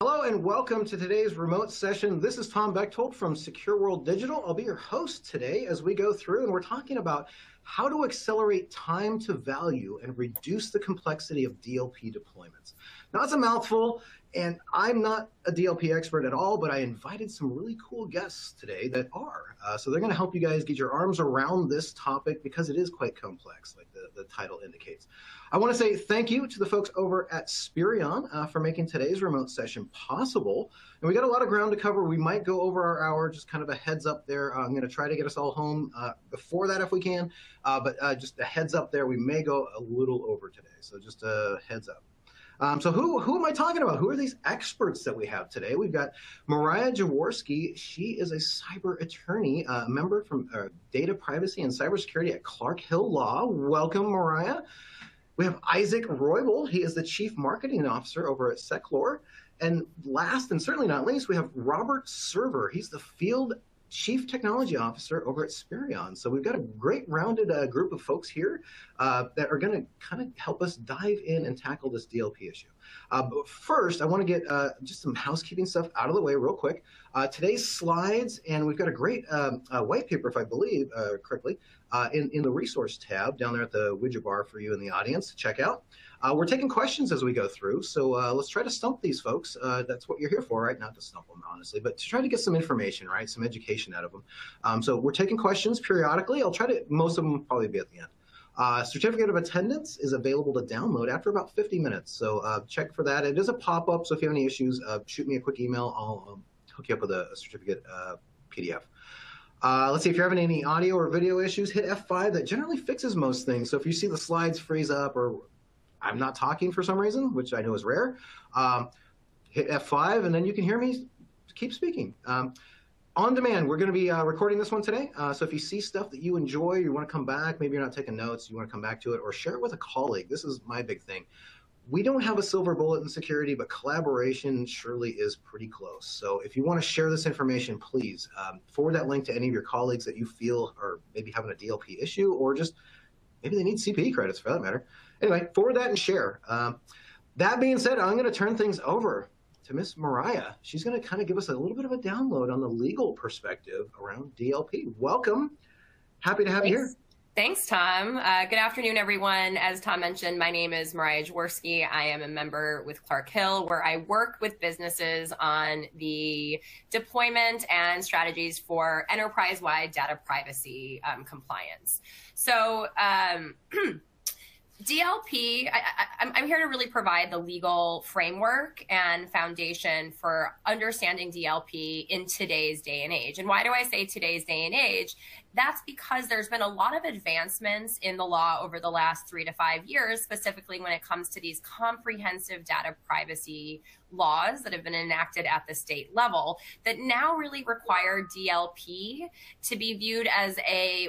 Hello and welcome to today's remote session. This is Tom Bechtold from Secure World Digital. I'll be your host today as we go through, and we're talking about how to accelerate time to value and reduce the complexity of DLP deployments. Now, it's a mouthful, and I'm not a DLP expert at all, but I invited some really cool guests today that are. So they're going to help you guys get your arms around this topic because it is quite complex, like the title indicates. I want to say thank you to the folks over at Spirion for making today's remote session possible. And we got a lot of ground to cover. We might go over our hour, just kind of a heads up there. I'm going to try to get us all home before that if we can, but just a heads up there, we may go a little over today. So just a heads up. So who am I talking about? Who are these experts that we have today? We've got Mariah Jaworski. She is a cyber attorney, member from data privacy and cybersecurity at Clark Hill Law. Welcome, Mariah. We have Isaac Roybal. He is the Chief Marketing Officer over at Seclor. And last and certainly not least, we have Robert Server. He's the Field Chief Technology Officer over at Spirion. So we've got a great rounded group of folks here that are going to kind of help us dive in and tackle this DLP issue. But first, I want to get just some housekeeping stuff out of the way real quick. Today's slides, and we've got a great white paper, if I believe correctly, in the resource tab down there at the widget bar for you in the audience to check out. We're taking questions as we go through, so let's try to stump these folks. That's what you're here for, right? Not to stump them, honestly, but to try to get some information, right? Some education out of them. So we're taking questions periodically. I'll try to, most of them will probably be at the end. Certificate of attendance is available to download after about 50 minutes, so check for that. It is a pop-up, so if you have any issues, shoot me a quick email. I'll hook you up with a certificate PDF. Let's see, if you're having any audio or video issues, hit F5. That generally fixes most things. So if you see the slides freeze up or I'm not talking for some reason, which I know is rare, hit F5 and then you can hear me keep speaking. On demand, we're going to be recording this one today. So if you see stuff that you enjoy, you want to come back, maybe you're not taking notes, you want to come back to it, or share it with a colleague. This is my big thing. We don't have a silver bullet in security, but collaboration surely is pretty close. So if you want to share this information, please forward that link to any of your colleagues that you feel are maybe having a DLP issue, or just maybe they need CPE credits for that matter. Anyway, forward that and share. That being said, I'm going to turn things over to Miss Mariah. She's going to kind of give us a little bit of a download on the legal perspective around DLP. Welcome. Happy to have you here. Thanks, Tom. Good afternoon, everyone. As Tom mentioned, my name is Mariah Jaworski. I am a member with Clark Hill, where I work with businesses on the deployment and strategies for enterprise-wide data privacy compliance. So DLP, I'm here to really provide the legal framework and foundation for understanding DLP in today's day and age. And why do I say today's day and age? That's because there's been a lot of advancements in the law over the last 3 to 5 years, specifically when it comes to these comprehensive data privacy laws that have been enacted at the state level that now really require DLP to be viewed as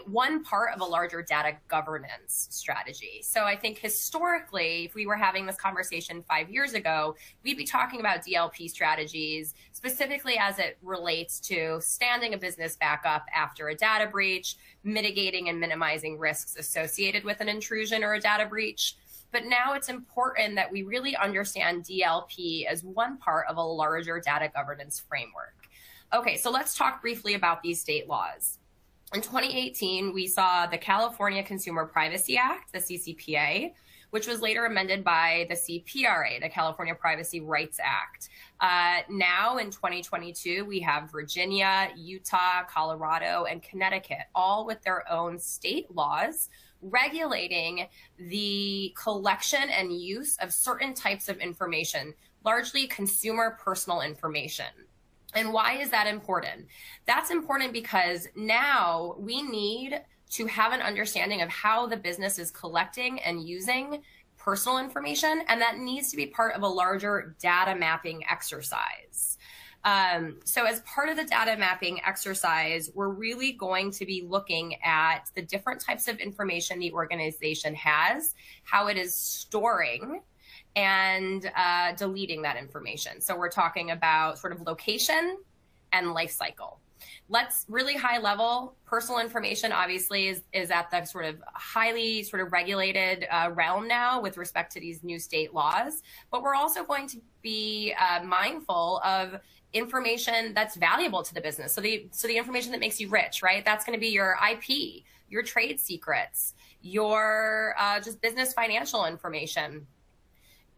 one part of a larger data governance strategy. So I think historically, if we were having this conversation 5 years ago, we'd be talking about DLP strategies specifically as it relates to standing a business back up after a data breach, mitigating and minimizing risks associated with an intrusion or a data breach. But now it's important that we really understand DLP as one part of a larger data governance framework. Okay, so let's talk briefly about these state laws. In 2018, we saw the California Consumer Privacy Act, the CCPA, which was later amended by the CPRA, the California Privacy Rights Act. Now in 2022, we have Virginia, Utah, Colorado, and Connecticut, all with their own state laws regulating the collection and use of certain types of information, largely consumer personal information. And why is that important? That's important because now we need to have an understanding of how the business is collecting and using personal information, and that needs to be part of a larger data mapping exercise. So as part of the data mapping exercise, we're really going to be looking at the different types of information the organization has, how it is storing and deleting that information. So we're talking about sort of location and life cycle. let's really high level. Personal information obviously is at the sort of highly sort of regulated realm now with respect to these new state laws. But we're also going to be mindful of information that's valuable to the business. So the information that makes you rich, right? That's going to be your IP, your trade secrets, your just business financial information.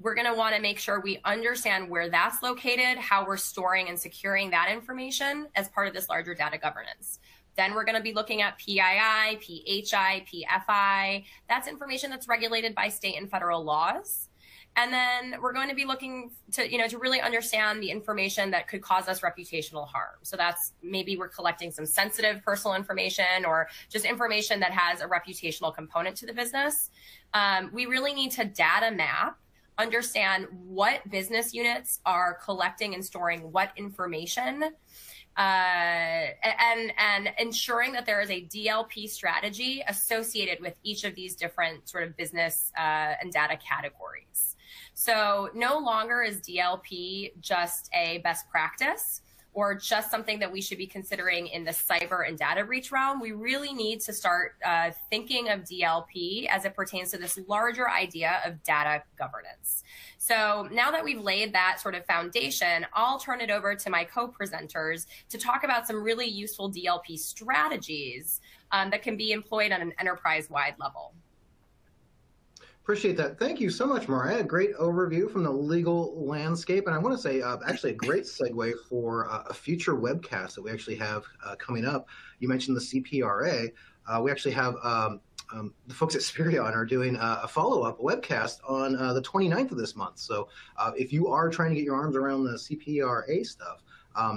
We're going to want to make sure we understand where that's located, how we're storing and securing that information as part of this larger data governance. Then we're going to be looking at PII, PHI, PFI. That's information that's regulated by state and federal laws. And then we're going to be looking to, to really understand the information that could cause us reputational harm. So that's maybe we're collecting some sensitive personal information or just information that has a reputational component to the business. We really need to data map, understand what business units are collecting and storing what information, and ensuring that there is a DLP strategy associated with each of these different sort of business and data categories. So no longer is DLP just a best practice or just something that we should be considering in the cyber and data breach realm. We really need to start thinking of DLP as it pertains to this larger idea of data governance. So now that we've laid that sort of foundation, I'll turn it over to my co-presenters to talk about some really useful DLP strategies that can be employed on an enterprise-wide level. Appreciate that. Thank you so much, Mariah. Great overview from the legal landscape. And I want to say, actually, a great segue for a future webcast that we actually have coming up. You mentioned the CPRA. We actually have the folks at Spirion are doing a follow-up webcast on the 29th of this month. So if you are trying to get your arms around the CPRA stuff,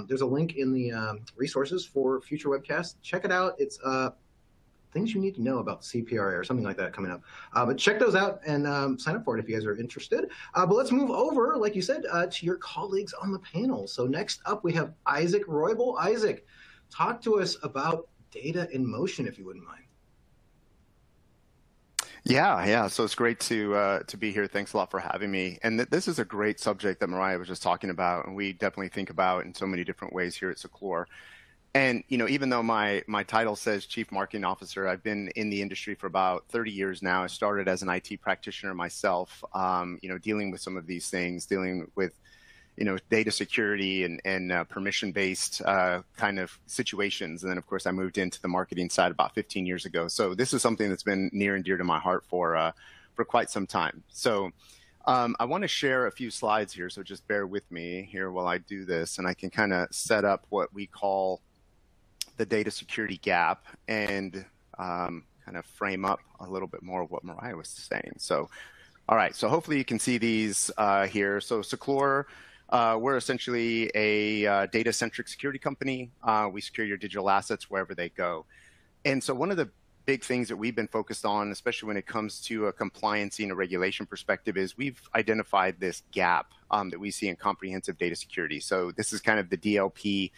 there's a link in the resources for future webcasts. Check it out. It's things you need to know about the CPRA or something like that coming up. But check those out and sign up for it if you guys are interested. But let's move over, like you said, to your colleagues on the panel. So next up, we have Isaac Roybal. Isaac, talk to us about data in motion, if you wouldn't mind. Yeah. So it's great to be here. Thanks a lot for having me. And this is a great subject that Mariah was just talking about, and we definitely think about in so many different ways here at Seclor. And, even though my title says Chief Marketing Officer, I've been in the industry for about 30 years now. I started as an IT practitioner myself, dealing with some of these things, dealing with, data security and permission-based kind of situations. And then, of course, I moved into the marketing side about 15 years ago. So this is something that's been near and dear to my heart for quite some time. So I want to share a few slides here. So just bear with me here while I do this, and I can kind of set up what we call the data security gap and kind of frame up a little bit more of what Mariah was saying. So, all right, so hopefully you can see these here. So Seclor, we're essentially a data-centric security company. We secure your digital assets wherever they go. And so one of the big things that we've been focused on, especially when it comes to a compliance and a regulation perspective, is we've identified this gap that we see in comprehensive data security. So this is kind of the DLP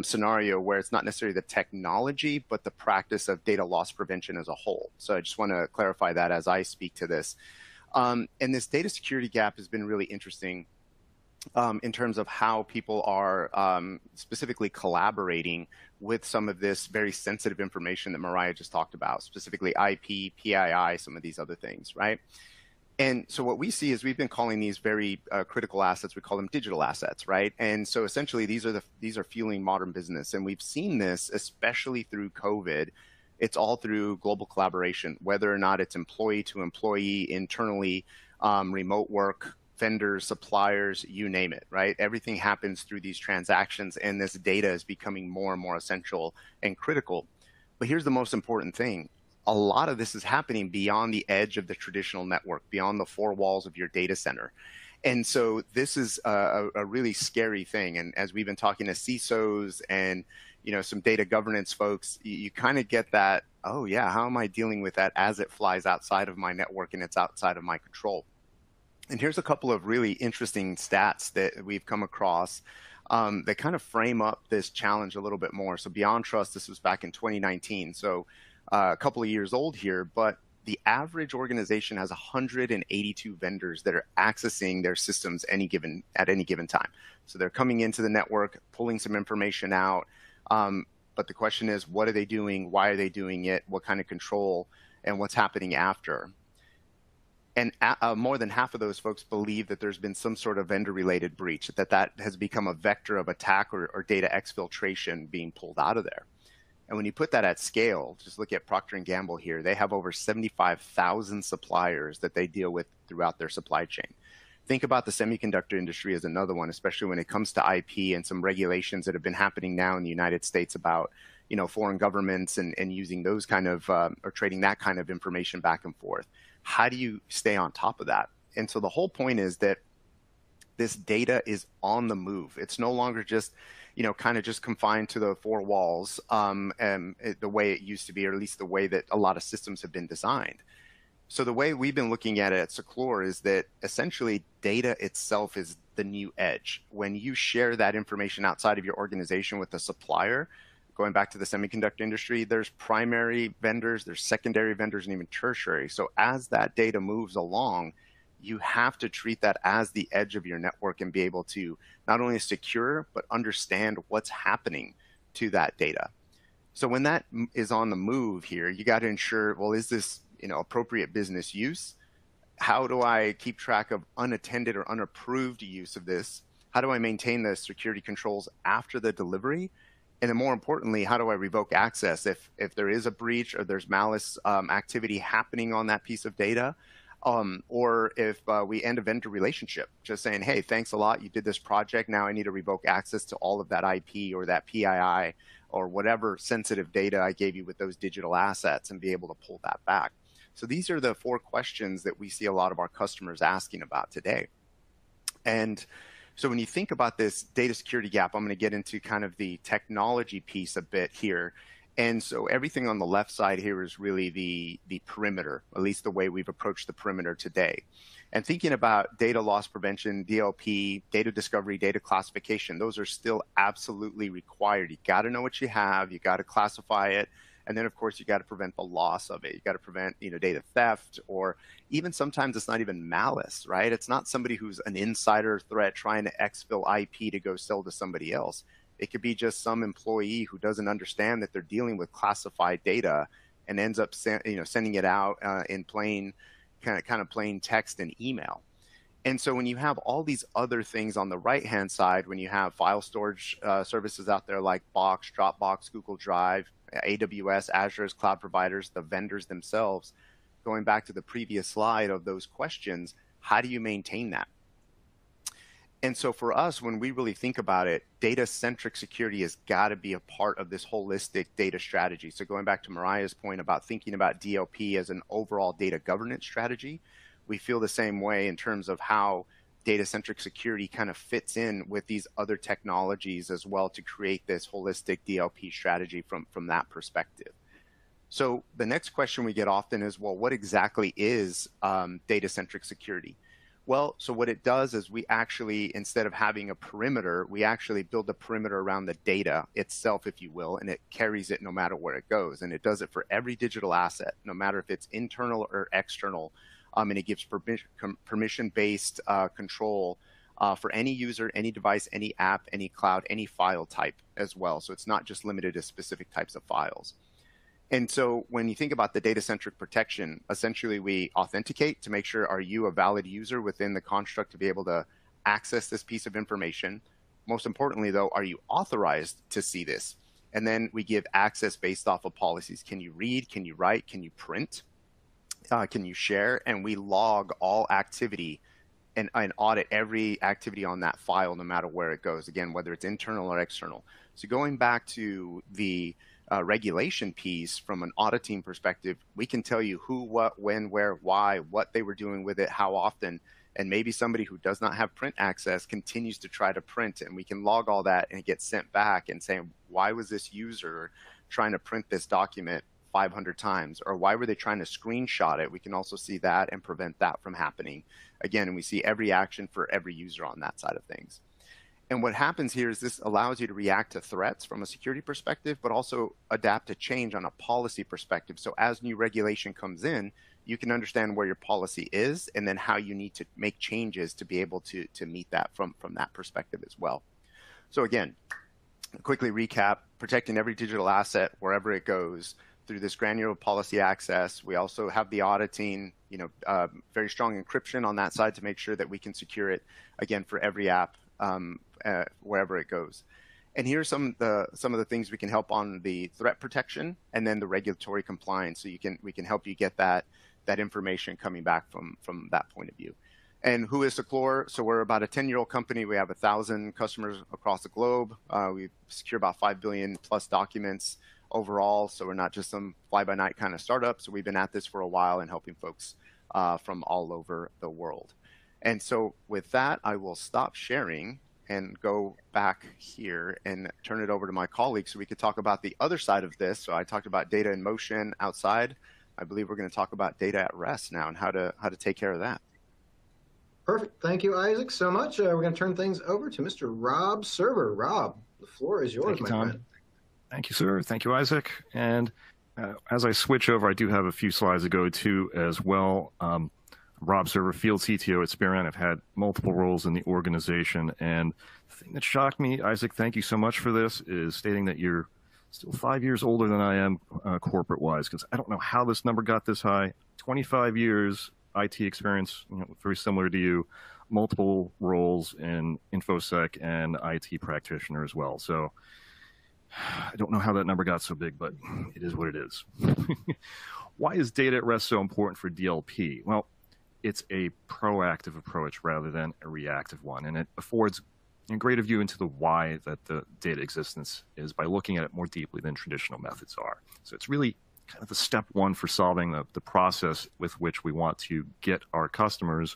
scenario where it's not necessarily the technology, but the practice of data loss prevention as a whole. So I just want to clarify that as I speak to this. And this data security gap has been really interesting in terms of how people are specifically collaborating with some of this very sensitive information that Mariah just talked about, specifically IP, PII, some of these other things, right? And so what we see is we've been calling these very critical assets, we call them digital assets, right? And so essentially these are fueling modern business. And we've seen this, especially through COVID. It's all through global collaboration, whether or not it's employee to employee, internally, remote work, vendors, suppliers, you name it, right? Everything happens through these transactions, and this data is becoming more and more essential and critical. But here's the most important thing. A lot of this is happening beyond the edge of the traditional network, beyond the four walls of your data center. And so this is a really scary thing. And as we've been talking to CISOs and some data governance folks, you kind of get that, oh yeah, how am I dealing with that as it flies outside of my network and it's outside of my control? And here's a couple of really interesting stats that we've come across that kind of frame up this challenge a little bit more. So Beyond Trust, this was back in 2019. So a couple of years old here, but the average organization has 182 vendors that are accessing their systems at any given time. So they're coming into the network, pulling some information out. But the question is, what are they doing? Why are they doing it? What kind of control and what's happening after? And more than half of those folks believe that there's been some sort of vendor-related breach, that has become a vector of attack or data exfiltration being pulled out of there. And when you put that at scale, just look at Procter & Gamble here. They have over 75,000 suppliers that they deal with throughout their supply chain. Think about the semiconductor industry as another one, especially when it comes to IP and some regulations that have been happening now in the United States about, foreign governments and using those kind of, or trading that kind of information back and forth. How do you stay on top of that? And so the whole point is that this data is on the move. It's no longer just, kind of just confined to the four walls, the way it used to be, or at least the way that a lot of systems have been designed. So the way we've been looking at it at Seclore is that essentially data itself is the new edge. When you share that information outside of your organization with a supplier, going back to the semiconductor industry, there's primary vendors, there's secondary vendors, and even tertiary. So as that data moves along, you have to treat that as the edge of your network and be able to not only secure, but understand what's happening to that data. So when that is on the move here, you got to ensure, well, is this appropriate business use? How do I keep track of unattended or unapproved use of this? How do I maintain the security controls after the delivery? And then more importantly, how do I revoke access if there is a breach or there's malice activity happening on that piece of data? Or if we end a vendor relationship, just saying, hey, thanks a lot, you did this project, now I need to revoke access to all of that IP or that PII or whatever sensitive data I gave you with those digital assets and be able to pull that back. So these are the 4 questions that we see a lot of our customers asking about today. And so when you think about this data security gap, I'm going to get into kind of the technology piece a bit here. And so everything on the left side here is really the perimeter, at least the way we've approached the perimeter today. And thinking about data loss prevention, DLP, data discovery, data classification, those are still absolutely required. You got to know what you have, you got to classify it, and then of course you got to prevent the loss of it. You got to prevent, data theft, or even sometimes it's not even malice, right? It's not somebody who's an insider threat trying to exfil IP to go sell to somebody else. It could be just some employee who doesn't understand that they're dealing with classified data and ends up sending it out in plain kind of plain text and email. And so when you have all these other things on the right-hand side, when you have file storage services out there like Box, Dropbox, Google Drive, AWS, Azure's cloud providers, the vendors themselves, going back to the previous slide of those questions, how do you maintain that? And so for us, when we really think about it, data-centric security has got to be a part of this holistic data strategy. So going back to Mariah's point about thinking about DLP as an overall data governance strategy, we feel the same way in terms of how data-centric security kind of fits in with these other technologies as well to create this holistic DLP strategy from that perspective. So the next question we get often is, well, what exactly is data-centric security? Well, so what it does is we actually, instead of having a perimeter, we actually build a perimeter around the data itself, if you will, and it carries it no matter where it goes. And it does it for every digital asset, no matter if it's internal or external. And it gives permission-based control for any user, any device, any app, any cloud, any file type as well. So it's not just limited to specific types of files. And so when you think about the data-centric protection, essentially we authenticate to make sure, are you a valid user within the construct to be able to access this piece of information? Most importantly, though, are you authorized to see this? And then we give access based off of policies. Can you read? Can you write? Can you print? Can you share? And we log all activity and audit every activity on that file, no matter where it goes. Again, whether it's internal or external. So going back to the regulation piece from an auditing perspective, we can tell you who, what, when, where, why, what they were doing with it, how often, and maybe somebody who does not have print access continues to try to print, and we can log all that and it gets sent back and say, why was this user trying to print this document 500 times, or why were they trying to screenshot it? We can also see that and prevent that from happening. Again, and we see every action for every user on that side of things. And what happens here is this allows you to react to threats from a security perspective, but also adapt to change on a policy perspective. So as new regulation comes in, you can understand where your policy is and then how you need to make changes to be able to meet that from that perspective as well. So again, quickly recap, protecting every digital asset wherever it goes through this granular policy access. We also have the auditing, very strong encryption on that side to make sure that we can secure it, again, for every app wherever it goes. And here are some of the things we can help on the threat protection and then the regulatory compliance. So we can help you get that information coming back from that point of view. And who is Secure? So we're about a 10-year-old company. We have 1,000 customers across the globe. We secure about 5 billion plus documents overall. So we're not just some fly-by-night kind of startup. So we've been at this for a while and helping folks from all over the world. And so with that, I will stop sharing and go back here and turn it over to my colleagues so we could talk about the other side of this. So I talked about data in motion outside. I believe we're going to talk about data at rest now and how to take care of that. Perfect. Thank you, Isaac, so much. We're going to turn things over to Mr. Rob Server. Rob, the floor is yours, my friend. Thank you, sir. Thank you, Isaac. And as I switch over, I do have a few slides to go to as well. Rob Server, Field CTO at Spearman. I've had multiple roles in the organization. And the thing that shocked me, Isaac, thank you so much for this, is stating that you're still 5 years older than I am corporate-wise, because I don't know how this number got this high. 25 years IT experience, very similar to you, multiple roles in InfoSec and IT practitioner as well. So I don't know how that number got so big, but it is what it is. Why is data at rest so important for DLP? Well, it's a proactive approach rather than a reactive one, and it affords a greater view into the why that the data existence is by looking at it more deeply than traditional methods are. So it's really kind of the step one for solving the process with which we want to get our customers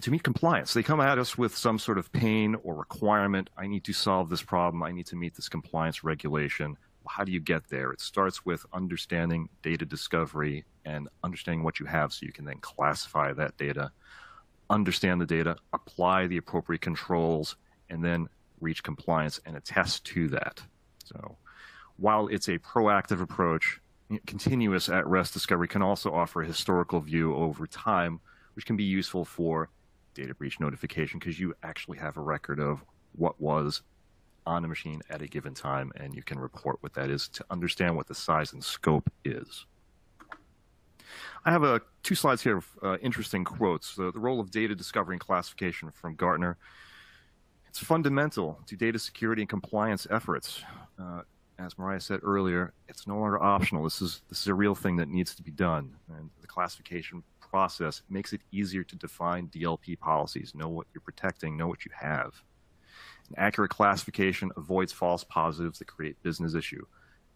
to meet compliance. They come at us with some sort of pain or requirement. I need to solve this problem. I need to meet this compliance regulation. Well, how do you get there? It starts with understanding data discovery and understanding what you have so you can then classify that data, understand the data, apply the appropriate controls, and then reach compliance and attest to that. So while it's a proactive approach, continuous at-rest discovery can also offer a historical view over time, which can be useful for data breach notification because you actually have a record of what was on a machine at a given time, and you can report what that is to understand what the size and scope is. I have two slides here of interesting quotes. The role of data discovery and classification from Gartner. It's fundamental to data security and compliance efforts. As Mariah said earlier, it's no longer optional. This is a real thing that needs to be done. And the classification process makes it easier to define DLP policies, know what you're protecting, know what you have. An accurate classification avoids false positives that create business issue,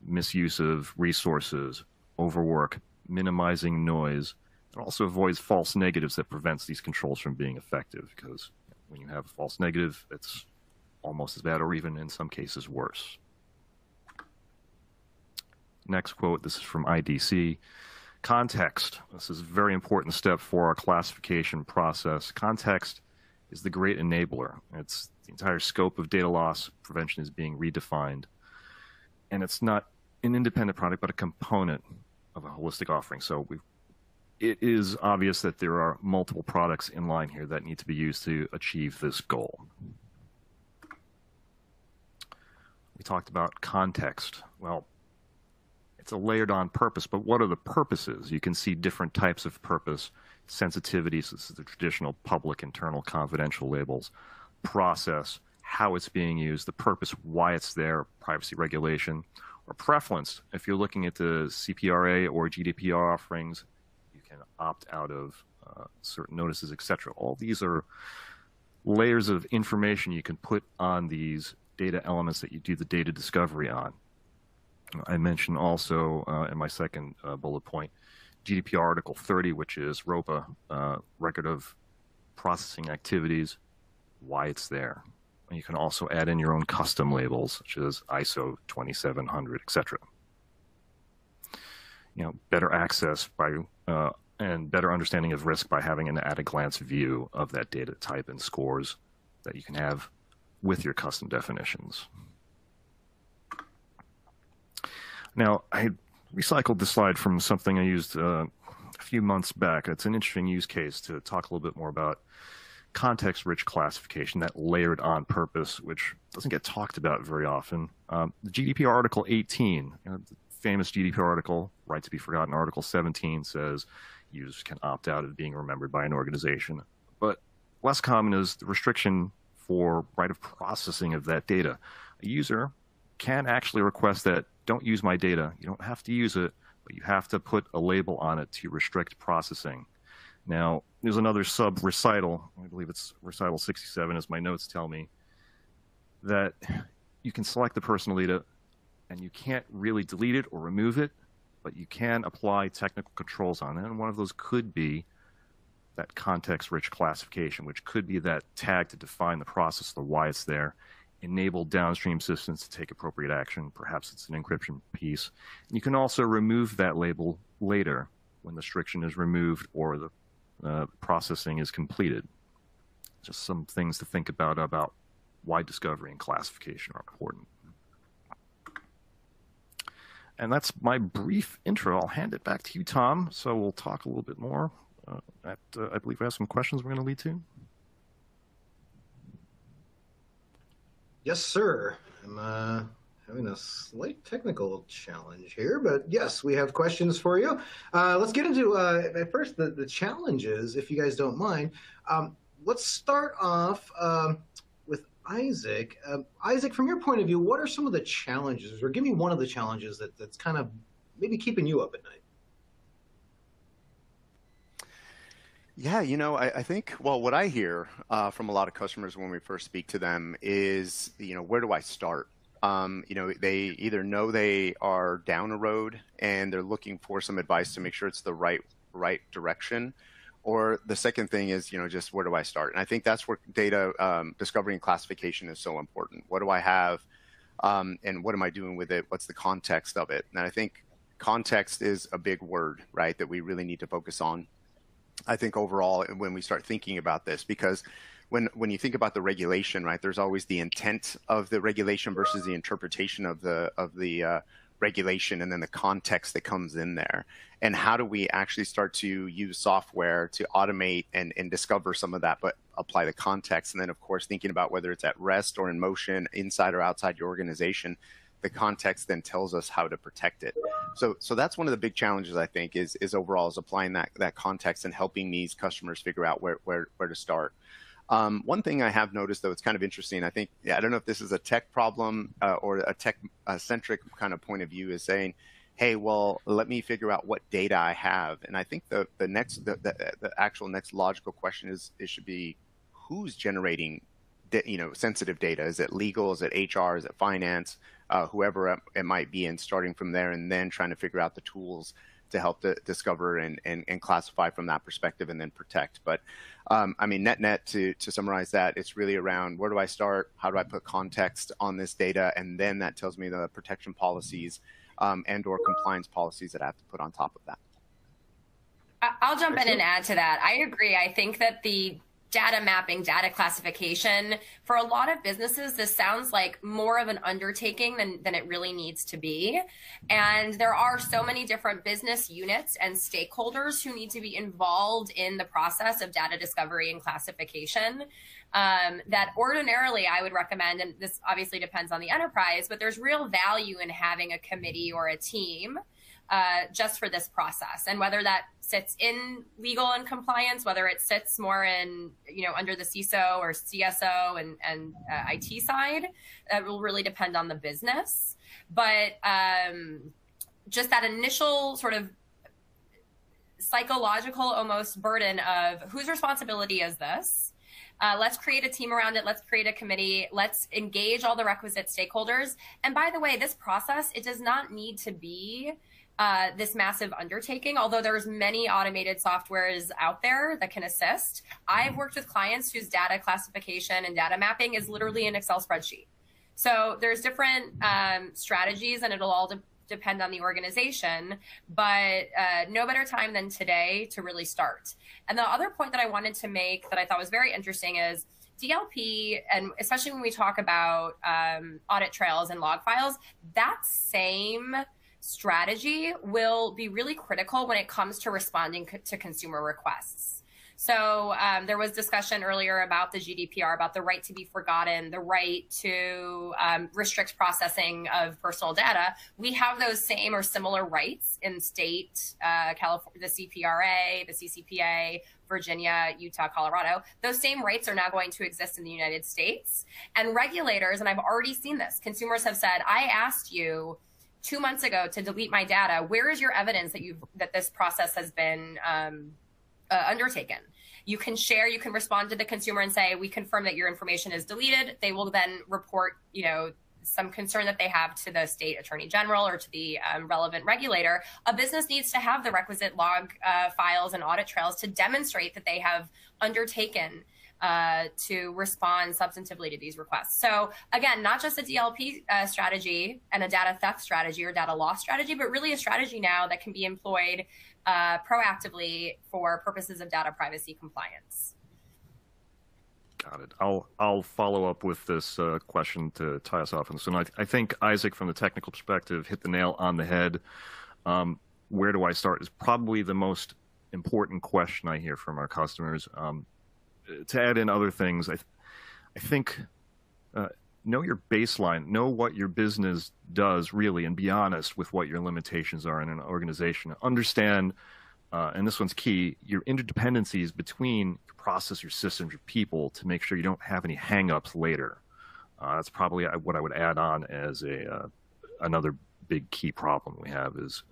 misuse of resources, overwork, minimizing noise. It also avoids false negatives that prevents these controls from being effective, because when you have a false negative, it's almost as bad or even in some cases worse. Next quote, this is from IDC. Context. This is a very important step for our classification process. Context is the great enabler. It's the entire scope of data loss prevention is being redefined. And it's not an independent product, but a component of a holistic offering. So it is obvious that there are multiple products in line here that need to be used to achieve this goal. We talked about context. Well, it's a layered on purpose, but what are the purposes? You can see different types of purpose. Sensitivities, this is the traditional public, internal, confidential labels. Process, how it's being used, the purpose, why it's there, privacy regulation, or preference. If you're looking at the CPRA or GDPR offerings, you can opt out of certain notices, etc. All these are layers of information you can put on these data elements that you do the data discovery on. I mentioned also in my second bullet point, GDPR Article 30, which is ROPA, Record of Processing Activities, why it's there. And you can also add in your own custom labels, such as ISO 2700, etc. Better access by and better understanding of risk by having an at-a-glance view of that data type and scores that you can have with your custom definitions. Now, I recycled this slide from something I used a few months back. It's an interesting use case to talk a little bit more about context-rich classification, that layered on purpose, which doesn't get talked about very often. The GDPR Article 18, the famous GDPR article, right to be forgotten, Article 17 says users can opt out of being remembered by an organization. But less common is the restriction for right of processing of that data. A user can actually request that, don't use my data. You don't have to use it, but you have to put a label on it to restrict processing. Now, there's another sub-recital, I believe it's recital 67, as my notes tell me, that you can select the personal data and you can't really delete it or remove it, but you can apply technical controls on it. And one of those could be that context-rich classification, which could be that tag to define the process, the why it's there, enable downstream systems to take appropriate action. Perhaps it's an encryption piece. And you can also remove that label later when the restriction is removed or the processing is completed. Just some things to think about why discovery and classification are important. And that's my brief intro. I'll hand it back to you, Tom. So we'll talk a little bit more. I believe we have some questions we're going to lead to. Yes, sir. I'm having a slight technical challenge here, but yes, we have questions for you. Let's get into, at first, the challenges, if you guys don't mind. Let's start off with Isaac. Isaac, from your point of view, what are some of the challenges, or give me one of the challenges that's kind of maybe keeping you up at night? Yeah, I think, well, what I hear from a lot of customers when we first speak to them is, where do I start? They either know they are down a road and they're looking for some advice to make sure it's the right direction. Or the second thing is, just where do I start? And I think that's where data discovery and classification is so important. What do I have and what am I doing with it? What's the context of it? And I think context is a big word, right, that we really need to focus on. I think overall, when we start thinking about this, because when you think about the regulation, right, there's always the intent of the regulation versus the interpretation of the regulation, and then the context that comes in there. And how do we actually start to use software to automate and discover some of that, but apply the context? And then, of course, thinking about whether it's at rest or in motion, inside or outside your organization, the context then tells us how to protect it. So that's one of the big challenges, I think, is overall is applying that context and helping these customers figure out where to start. One thing I have noticed, though, it's kind of interesting. I think, I don't know if this is a tech problem or a tech-centric kind of point of view, is saying, hey, well, let me figure out what data I have. And I think the actual next logical question is, it should be, who's generating sensitive data? Is it legal? Is it HR? Is it finance? Whoever it might be, and starting from there, and then trying to figure out the tools to help to discover and classify from that perspective, and then protect. But I mean, net to summarize that, it's really around, where do I start? How do I put context on this data? And then that tells me the protection policies and or compliance policies that I have to put on top of that. I'll jump in and add to that. I agree. I think that the data mapping, data classification, for a lot of businesses, this sounds like more of an undertaking than it really needs to be. And there are so many different business units and stakeholders who need to be involved in the process of data discovery and classification that ordinarily I would recommend, and this obviously depends on the enterprise, but there's real value in having a committee or a team just for this process. And whether that sits in legal and compliance, whether it sits more in, under the CISO or CSO and IT side, that will really depend on the business. But just that initial sort of psychological almost burden of whose responsibility is this? Let's create a team around it. Let's create a committee. Let's engage all the requisite stakeholders. And by the way, this process, it does not need to be this massive undertaking, although there's many automated softwares out there that can assist. I've worked with clients whose data classification and data mapping is literally an Excel spreadsheet. So there's different strategies, and it'll all depend on the organization, but no better time than today to really start. And the other point that I wanted to make that I thought was very interesting is DLP, and especially when we talk about audit trails and log files, that same strategy will be really critical when it comes to responding to consumer requests. So there was discussion earlier about the GDPR, about the right to be forgotten, the right to restrict processing of personal data. We have those same or similar rights in state, California, the CPRA, the CCPA, Virginia, Utah, Colorado. Those same rights are now going to exist in the United States. And regulators, and I've already seen this, consumers have said, I asked you 2 months ago to delete my data. Where is your evidence that this process has been undertaken? You can share, you can respond to the consumer and say, we confirm that your information is deleted. They will then report, some concern that they have to the state attorney general or to the relevant regulator. A business needs to have the requisite log files and audit trails to demonstrate that they have undertaken to respond substantively to these requests. So again, not just a DLP strategy and a data theft strategy or data loss strategy, but really a strategy now that can be employed proactively for purposes of data privacy compliance. Got it. I'll follow up with this question to tie us off on this. And I think Isaac, from the technical perspective, hit the nail on the head. Where do I start is probably the most important question I hear from our customers. To add in other things, I think know your baseline, know what your business does really, and be honest with what your limitations are in an organization. Understand, and this one's key, your interdependencies between your process, your systems, your people, to make sure you don't have any hang-ups later. That's probably what I would add on as another big key problem we have is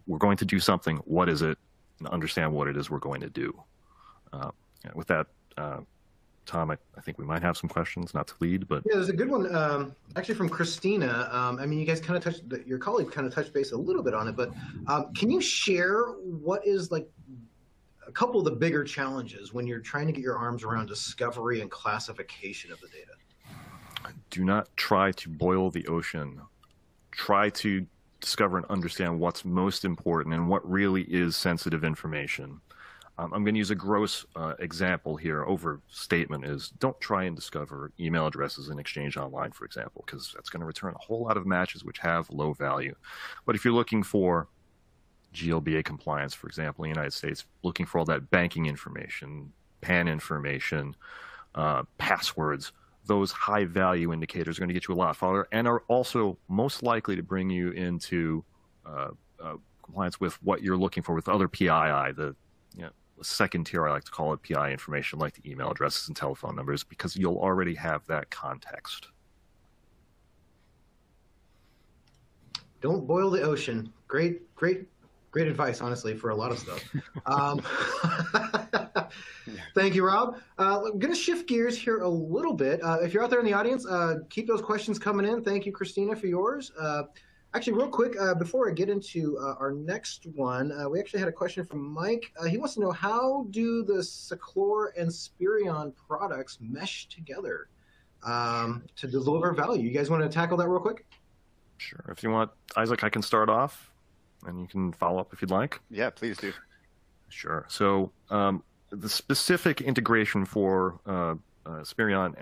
we're going to do something. What is it? And understand what it is we're going to do. With that, Tom, I think we might have some questions, not to lead, but yeah, there's a good one actually from Christina. I mean, you guys kind of touched, your colleague kind of touched base a little bit on it, but can you share what is like a couple of the bigger challenges when you're trying to get your arms around discovery and classification of the data? Do not try to boil the ocean. Try to discover and understand what's most important and what really is sensitive information. I'm going to use a gross example here. Overstatement is don't try and discover email addresses in Exchange Online, for example, because that's going to return a whole lot of matches which have low value. But if you're looking for GLBA compliance, for example, in the United States, looking for all that banking information, PAN information, passwords, those high value indicators are going to get you a lot farther and are also most likely to bring you into compliance with what you're looking for with other PII, the second tier, I like to call it, PI information, like the email addresses and telephone numbers, because you'll already have that context. Don't boil the ocean. Great advice, honestly, for a lot of stuff. Thank you, Rob. I'm going to shift gears here a little bit. If you're out there in the audience, keep those questions coming in. Thank you, Christina, for yours. Actually, real quick, before I get into our next one, we actually had a question from Mike. He wants to know, how do the Seclor and Spirion products mesh together to deliver value? You guys want to tackle that real quick? Sure. If you want, Isaac, I can start off, and you can follow up if you'd like. Yeah, please do. Sure. So the specific integration for Spirion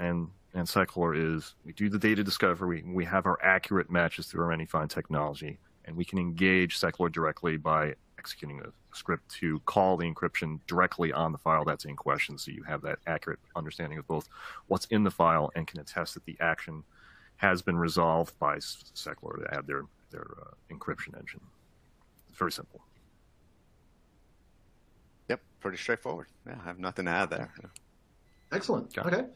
and Seclor is we do the data discovery, we have our accurate matches through our Anyfind technology, and we can engage Seclor directly by executing a script to call the encryption directly on the file that's in question, so you have that accurate understanding of both what's in the file and can attest that the action has been resolved by Seclor to add their encryption engine. It's very simple. Yep, pretty straightforward. Yeah, I have nothing to add there. Excellent. Okay.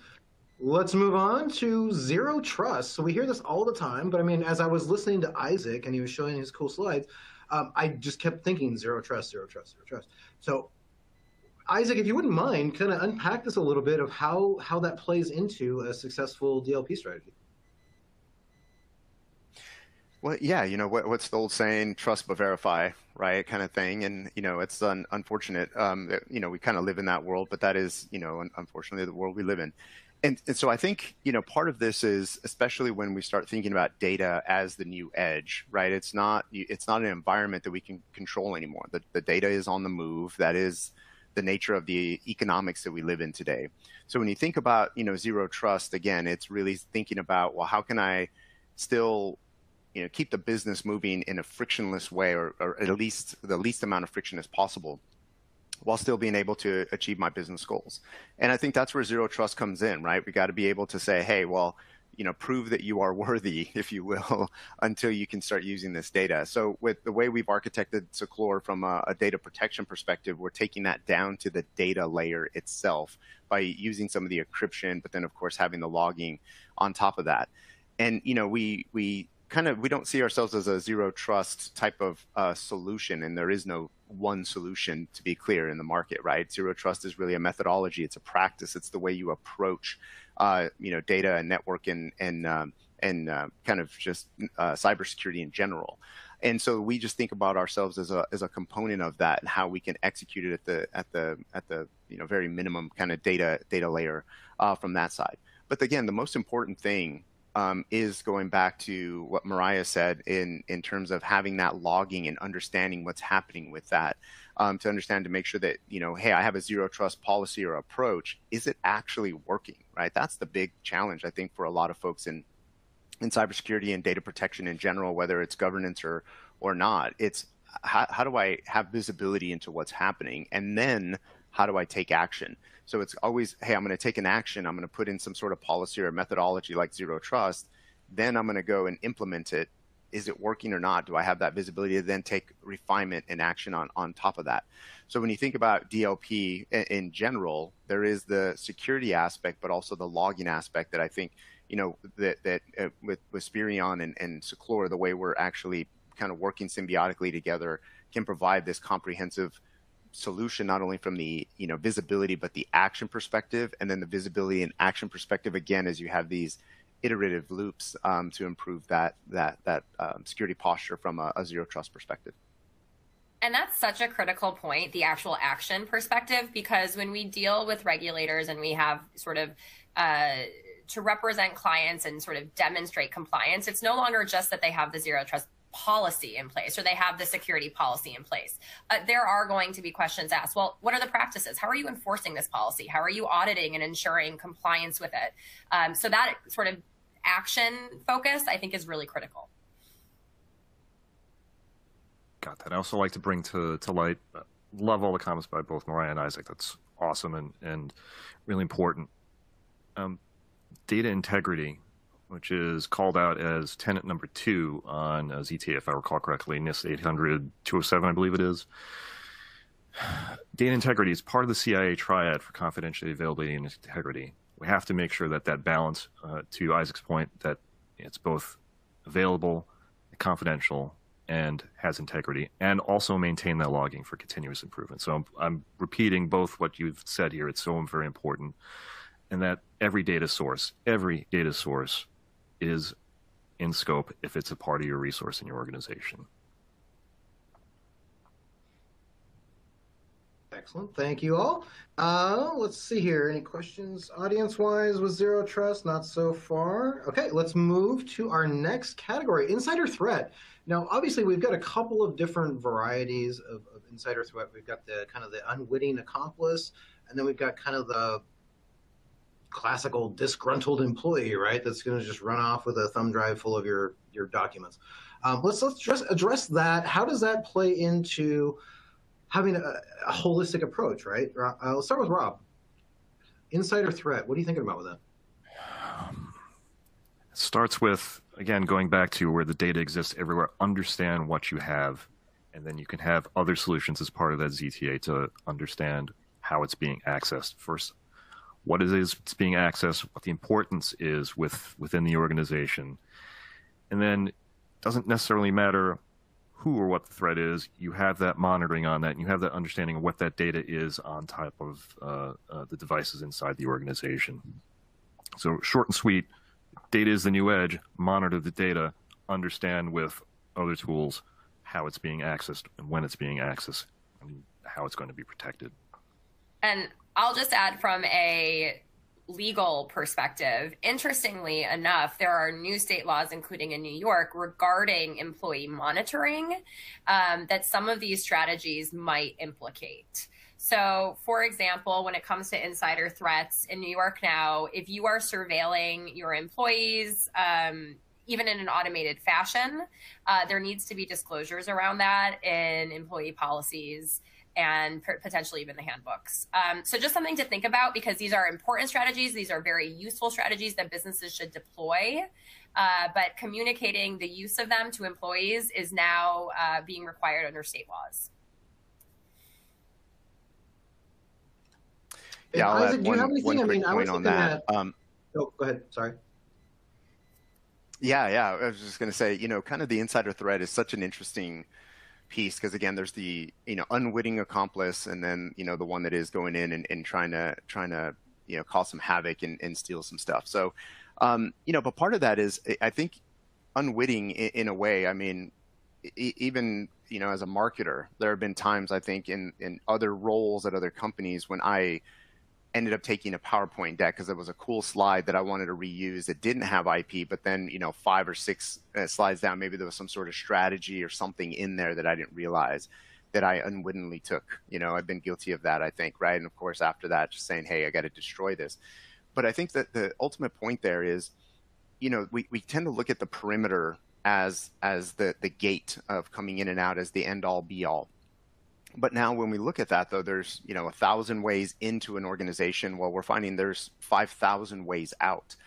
Let's move on to zero trust. So we hear this all the time, but I mean, as I was listening to Isaac and he was showing his cool slides, I just kept thinking zero trust, zero trust, zero trust. So Isaac, if you wouldn't mind, kind of unpack this a little bit of how that plays into a successful DLP strategy. Well, yeah, what's the old saying, trust but verify, right, kind of thing. And, it's unfortunate that, we kind of live in that world, but that is, unfortunately the world we live in. And so I think, part of this is, especially when we start thinking about data as the new edge, right? It's not an environment that we can control anymore. The data is on the move. That is the nature of the economics that we live in today. So when you think about, zero trust, again, it's really thinking about, well, how can I still, keep the business moving in a frictionless way, or at least the least amount of friction as possible. while still being able to achieve my business goals. And I think that's where zero trust comes in, right? We got to be able to say, hey, well, prove that you are worthy, if you will, until you can start using this data. So with the way we've architected Seclore from a data protection perspective, we're taking that down to the data layer itself by using some of the encryption, but then of course having the logging on top of that. And we don't see ourselves as a zero trust type of solution, and there is no one solution, to be clear, in the market, right? Zero trust is really a methodology, it's a practice, it's the way you approach data and network and kind of just cybersecurity in general. And so we just think about ourselves as a component of that, and how we can execute it at the very minimum kind of data layer from that side. But again, the most important thing is going back to what Mariah said in terms of having that logging and understanding what's happening with that, to understand, to make sure that, hey, I have a zero trust policy or approach. Is it actually working, right? That's the big challenge, I think, for a lot of folks in cybersecurity and data protection in general, whether it's governance or not. It's how do I have visibility into what's happening? And then how do I take action? So it's always, hey, I'm going to take an action. I'm going to put in some sort of policy or methodology like zero trust. Then I'm going to go and implement it. Is it working or not? Do I have that visibility to then take refinement and action on top of that? So when you think about DLP in general, there is the security aspect, but also the logging aspect that I think, that with Spirion and Seclore, the way we're actually kind of working symbiotically together can provide this comprehensive solution, not only from the visibility, but the action perspective, and then the visibility and action perspective again, as you have these iterative loops to improve that security posture from a zero trust perspective. And that's such a critical point, the actual action perspective, because when we deal with regulators and we have sort of to represent clients and sort of demonstrate compliance, it's no longer just that they have the zero trust policy in place or they have the security policy in place. There are going to be questions asked. Well, what are the practices? How are you enforcing this policy? How are you auditing and ensuring compliance with it? So that sort of action focus, I think, is really critical. Got that. I also like to bring to light, love all the comments by both Mariah and Isaac. That's awesome and really important. Data integrity, which is called out as tenet number 2 on ZTA, if I recall correctly, NIST 800-207, I believe it is. Data integrity is part of the CIA triad for confidentiality, availability, and integrity. We have to make sure that that balance, to Isaac's point, that it's both available, confidential, and has integrity, and also maintain that logging for continuous improvement. So I'm repeating both what you've said here. It's so very important. And that every data source is in scope if it's a part of your resource in your organization. Excellent. Thank you all. Let's see here. Any questions audience-wise with zero trust? Not so far. Okay, let's move to our next category, insider threat. Now, obviously, we've got a couple of different varieties of insider threat. We've got the kind of the unwitting accomplice, and then we've got kind of the classical disgruntled employee, right? That's going to just run off with a thumb drive full of your documents. Let's just address that. How does that play into having a holistic approach, right? Let's start with Rob. Insider threat. What are you thinking about with that? It starts with, again, going back to where the data exists everywhere. Understand what you have, and then you can have other solutions as part of that ZTA to understand how it's being accessed. First, what it is it's being accessed, what the importance is within the organization. And then it doesn't necessarily matter who or what the threat is. You have that monitoring on that, and you have that understanding of what that data is on top of the devices inside the organization. So short and sweet, data is the new edge. Monitor the data, understand with other tools how it's being accessed and when it's being accessed and how it's going to be protected. And I'll just add from a legal perspective, interestingly enough, there are new state laws, including in New York, regarding employee monitoring that some of these strategies might implicate. So, for example, when it comes to insider threats in New York now, if you are surveilling your employees, even in an automated fashion, there needs to be disclosures around that in employee policies. and potentially even the handbooks. So just something to think about, because these are important strategies. These are very useful strategies that businesses should deploy. But communicating the use of them to employees is now being required under state laws. Yeah, Isaac, do you have anything? I mean, I was on thinking that. oh, go ahead. Sorry. Yeah, I was just going to say, kind of the insider threat is such an interesting piece, because again, there's the unwitting accomplice, and then the one that is going in and trying to cause some havoc and steal some stuff. So, but part of that is, I think, unwitting in a way. I mean, even as a marketer, there have been times, I think, in other roles at other companies when I ended up taking a PowerPoint deck because it was a cool slide that I wanted to reuse that didn't have IP, but then 5 or 6 slides down, maybe there was some sort of strategy or something in there that I didn't realize that I unwittingly took. I've been guilty of that, I think, right? And of course, after that, just saying, hey, I got to destroy this. But I think that the ultimate point there is, we tend to look at the perimeter as the gate of coming in and out, as the end all be all. But now when we look at that, though, there's 1,000 ways into an organization. Well, we're finding there's 5,000 ways out.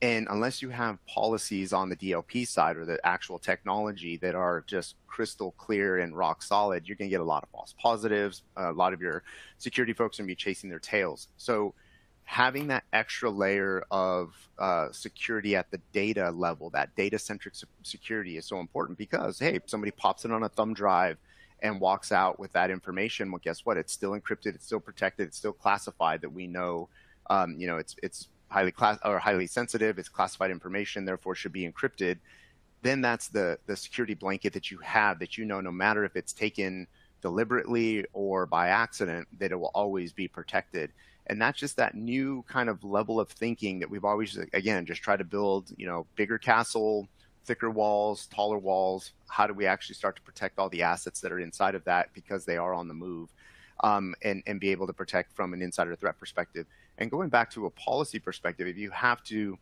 And unless you have policies on the DLP side or the actual technology that are just crystal clear and rock solid, you're going to get a lot of false positives. A lot of your security folks are going to be chasing their tails. So having that extra layer of security at the data level, that data-centric security, is so important, because, hey, if somebody pops it on a thumb drive and walks out with that information, well, guess what? It's still encrypted, it's still protected, it's still classified, that we know, it's highly sensitive, it's classified information, therefore should be encrypted. Then that's the security blanket that you have, that no matter if it's taken deliberately or by accident, that it will always be protected. And that's just that new kind of level of thinking that we've always, again, just try to build, bigger castle, thicker walls, taller walls. How do we actually start to protect all the assets that are inside of that, because they are on the move, and be able to protect from an insider threat perspective? And going back to a policy perspective, if you have to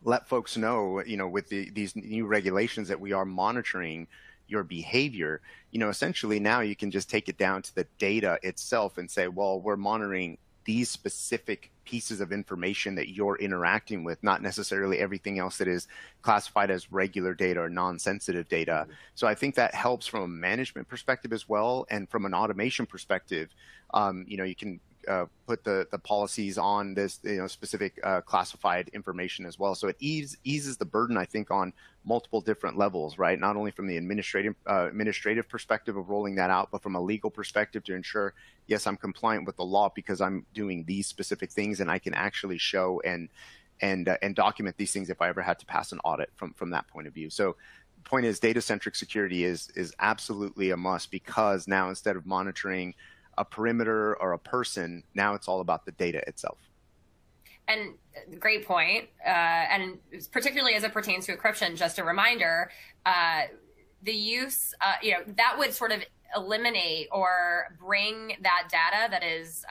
let folks know, with these new regulations that we are monitoring your behavior, essentially now you can just take it down to the data itself and say, well, we're monitoring these specific pieces of information that you're interacting with, not necessarily everything else that is classified as regular data or non-sensitive data. So I think that helps from a management perspective as well. And from an automation perspective, you can put the policies on this specific classified information as well. So it eases the burden, I think, on multiple different levels, right? Not only from the administrative perspective of rolling that out, but from a legal perspective to ensure, yes, I'm compliant with the law because I'm doing these specific things, and I can actually show and document these things if I ever had to pass an audit from that point of view. So the point is, data-centric security is absolutely a must, because now instead of monitoring a perimeter or a person, now it's all about the data itself. And great point. And particularly as it pertains to encryption, just a reminder, the use, that would sort of eliminate or bring that data that is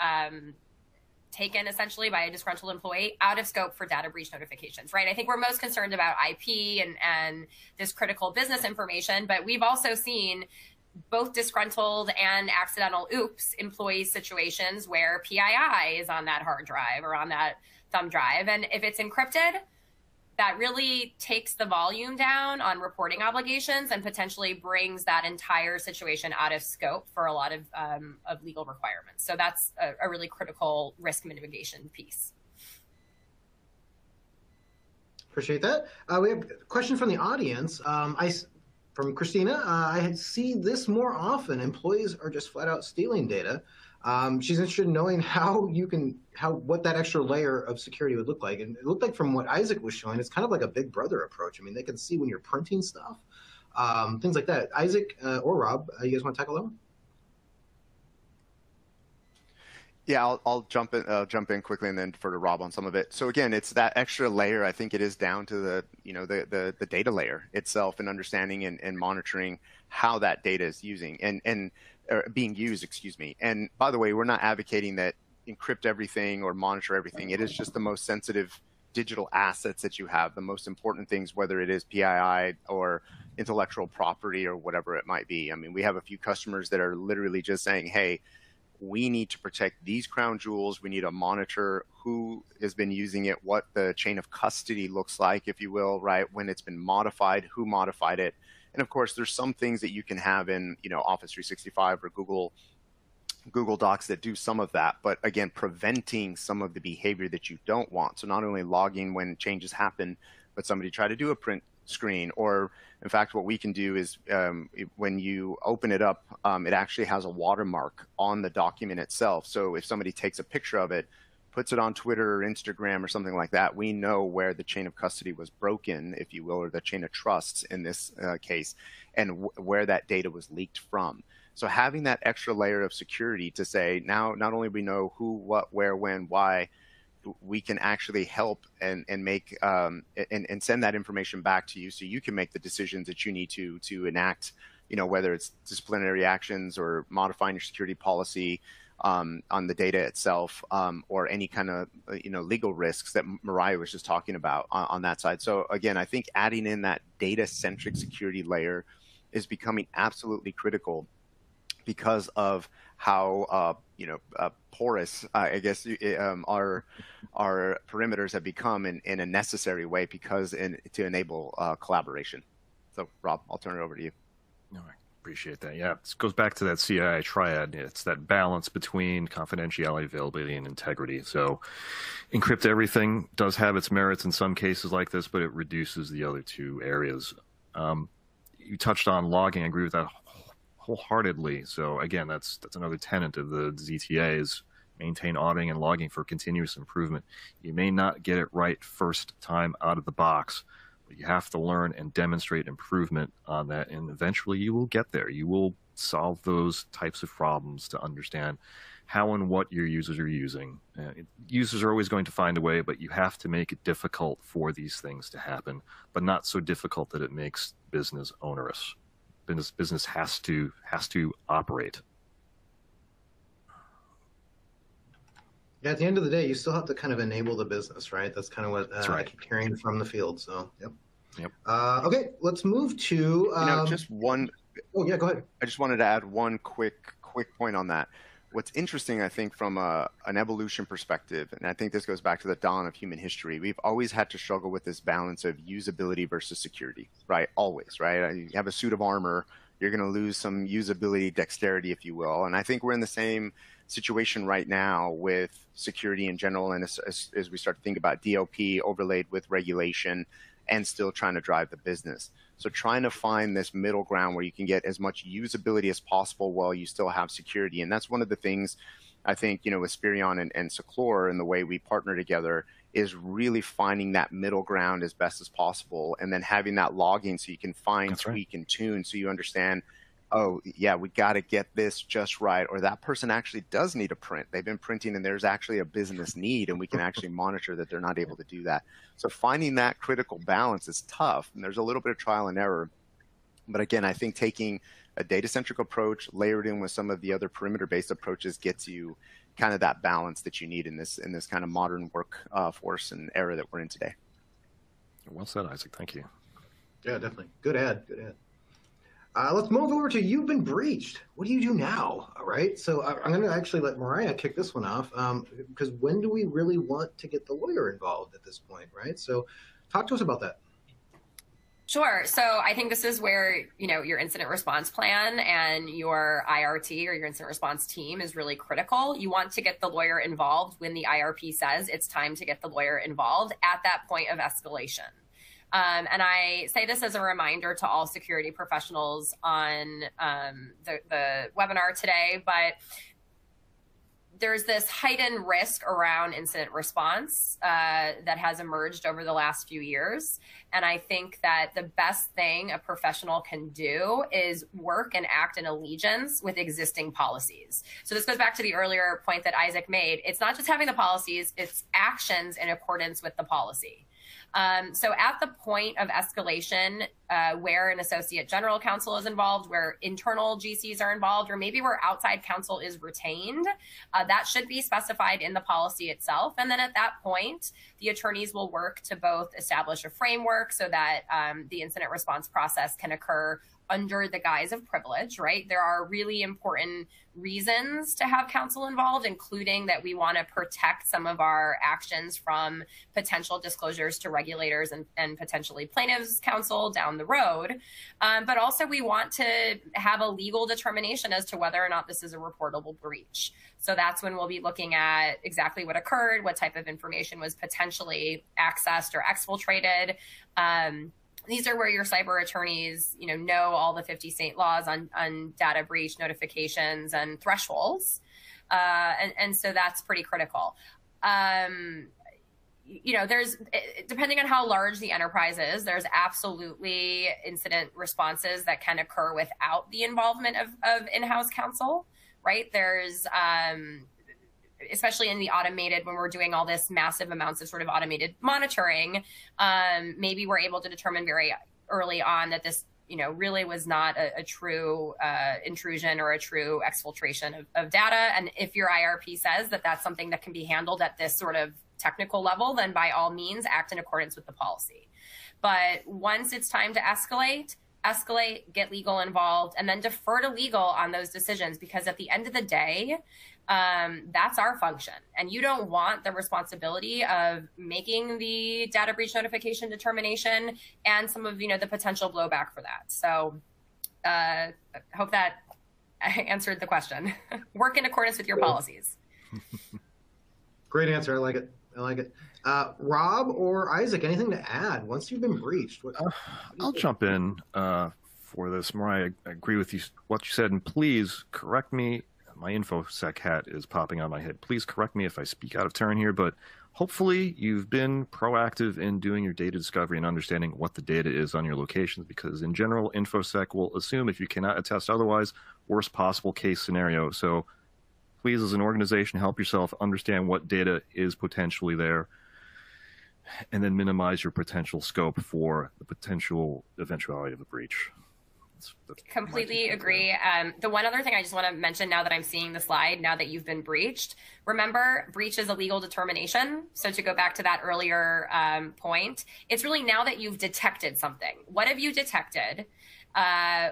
taken essentially by a disgruntled employee out of scope for data breach notifications, right? I think we're most concerned about IP and this critical business information, but we've also seen both disgruntled and accidental employee situations where PII is on that hard drive or on that thumb drive. And if it's encrypted, that really takes the volume down on reporting obligations and potentially brings that entire situation out of scope for a lot of legal requirements. So that's a really critical risk mitigation piece. Appreciate that. We have a question from the audience. From Christina, I see this more often. Employees are just flat out stealing data. She's interested in knowing what that extra layer of security would look like. And it looked like, from what Isaac was showing, it's kind of like a Big Brother approach. I mean, they can see when you're printing stuff, things like that. Isaac or Rob, you guys want to tackle that one? Yeah, I'll jump in quickly and then defer to Rob on some of it. So again, it's that extra layer. I think it is down to the data layer itself, and understanding and monitoring how that data is being used, excuse me. And by the way, we're not advocating that encrypt everything or monitor everything. It is just the most sensitive digital assets that you have, the most important things, whether it is PII or intellectual property or whatever it might be. I mean, we have a few customers that are literally just saying, hey, we need to protect these crown jewels. We need to monitor who has been using it, what the chain of custody looks like, if you will, right? When it's been modified, who modified it. And of course, there's some things that you can have in, Office 365 or Google Docs that do some of that, but again, preventing some of the behavior that you don't want. So not only logging when changes happen, but somebody try to do a print screen, or in fact, what we can do is when you open it up, it actually has a watermark on the document itself. So if somebody takes a picture of it, puts it on Twitter or Instagram or something like that, we know where the chain of custody was broken, if you will, or the chain of trusts in this case, and where that data was leaked from. So having that extra layer of security to say, now not only we know who, what, where, when, why, we can actually help and make and send that information back to you, so you can make the decisions that you need to enact, whether it's disciplinary actions or modifying your security policy on the data itself, or any kind of legal risks that Mariah was just talking about on that side. So again, I think adding in that data-centric security layer is becoming absolutely critical, because of how porous, I guess, our perimeters have become in a necessary way, to enable collaboration. So, Rob, I'll turn it over to you. No, I appreciate that. Yeah, this goes back to that CII triad. It's that balance between confidentiality, availability, and integrity. So, encrypt everything does have its merits in some cases like this, but it reduces the other two areas. You touched on logging. I agree with that wholeheartedly. So again, that's another tenet of the ZTA is maintain auditing and logging for continuous improvement. You may not get it right first time out of the box, but you have to learn and demonstrate improvement on that, and eventually you will get there. You will solve those types of problems to understand how and what your users are using. Users are always going to find a way, but you have to make it difficult for these things to happen, but not so difficult that it makes business onerous. Business has to operate. Yeah, at the end of the day, you still have to kind of enable the business, right? That's kind of what That's right. I keep hearing from the field. So, Yep. Okay, let's move to just one. Oh yeah, go ahead. I just wanted to add one quick point on that. What's interesting, I think, from an evolution perspective, and I think this goes back to the dawn of human history, we've always had to struggle with this balance of usability versus security, right? Always, right? You have a suit of armor, you're going to lose some usability, dexterity, if you will. And I think we're in the same situation right now with security in general, and as we start to think about DLP overlaid with regulation and still trying to drive the business. So trying to find this middle ground where you can get as much usability as possible while you still have security. And that's one of the things I think, with Spirion and Seclor and the way we partner together is really finding that middle ground as best as possible, and then having that logging so you can find, tweak, and tune, so you understand, oh, yeah, we got to get this just right, or that person actually does need a print. They've been printing and there's actually a business need, and we can actually monitor that they're not able to do that. So finding that critical balance is tough, and there's a little bit of trial and error. But again, I think taking a data-centric approach layered in with some of the other perimeter-based approaches gets you kind of that balance that you need in this kind of modern workforce and era that we're in today. Well said, Isaac. Thank you. Yeah, definitely. Good ad. Let's move over to You've Been Breached. What do you do now? All right. So I'm going to actually let Mariah kick this one off, because when do we really want to get the lawyer involved at this point, right? So talk to us about that. Sure. So I think this is where, your incident response plan and your IRT or your incident response team is really critical. You want to get the lawyer involved when the IRP says it's time to get the lawyer involved at that point of escalation. And I say this as a reminder to all security professionals on the webinar today, but there's this heightened risk around incident response that has emerged over the last few years. And I think that the best thing a professional can do is work and act in allegiance with existing policies. So this goes back to the earlier point that Isaac made. It's not just having the policies, it's actions in accordance with the policy. So at the point of escalation, where an associate general counsel is involved, where internal GCs are involved, or maybe where outside counsel is retained, that should be specified in the policy itself. And then at that point, the attorneys will work to both establish a framework so that the incident response process can occur under the guise of privilege, right? There are really important reasons to have counsel involved, including that we want to protect some of our actions from potential disclosures to regulators and potentially plaintiffs' counsel down the road. But also we want to have a legal determination as to whether or not this is a reportable breach. So that's when we'll be looking at exactly what occurred, what type of information was potentially accessed or exfiltrated. These are where your cyber attorneys, know all the 50 state laws on data breach notifications and thresholds. And so that's pretty critical. There's, depending on how large the enterprise is, there's absolutely incident responses that can occur without the involvement of in-house counsel, right? There's, especially in the automated, when we're doing all this massive amounts of sort of automated monitoring, maybe we're able to determine very early on that this, really was not a true intrusion or a true exfiltration of data. And if your IRP says that that's something that can be handled at this sort of technical level, then by all means act in accordance with the policy. But once it's time to escalate, get legal involved, and then defer to legal on those decisions, because at the end of the day, that's our function. And you don't want the responsibility of making the data breach notification determination and some of, the potential blowback for that. So I hope that answered the question. Work in accordance with your policies. Great answer. I like it. Rob or Isaac, anything to add once you've been breached? I'll jump in for this. Mariah, I agree with you what you said, and please correct me. My InfoSec hat is popping on my head. Please correct me if I speak out of turn here, but hopefully you've been proactive in doing your data discovery and understanding what the data is on your locations, because in general, InfoSec will assume, if you cannot attest otherwise, worst possible case scenario. So please, as an organization, help yourself understand what data is potentially there, and then minimize your potential scope for the potential eventuality of a breach. That's completely agree. The one other thing I just want to mention, now that I'm seeing the slide, now that you've been breached, remember, breach is a legal determination. So to go back to that earlier point, it's really now that you've detected something. What have you detected?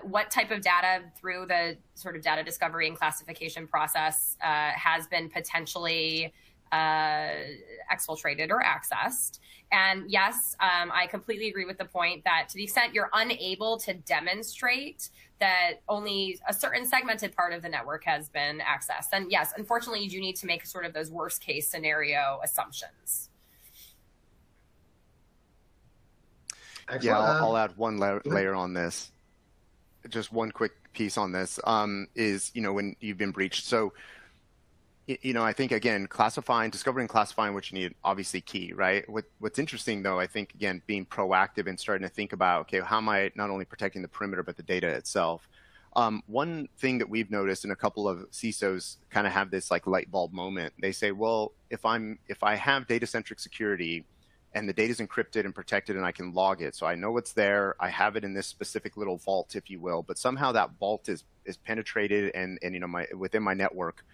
What type of data through the sort of data discovery and classification process has been potentially exfiltrated or accessed? And yes, I completely agree with the point that to the extent you're unable to demonstrate that only a certain segmented part of the network has been accessed, then yes, unfortunately, you do need to make sort of those worst case scenario assumptions. Excellent. Yeah, I'll add one layer on this. Just one quick piece on this is, when you've been breached. So, I think, again, discovering and classifying what you need, obviously key, right? What's interesting, though, I think, again, being proactive and starting to think about, okay, how am I not only protecting the perimeter, but the data itself? One thing that we've noticed, and a couple of CISOs kind of have this like light bulb moment. They say, well, if I have data-centric security and the data is encrypted and protected and I can log it, so I know it's there, I have it in this specific little vault, if you will, but somehow that vault is penetrated and within my network,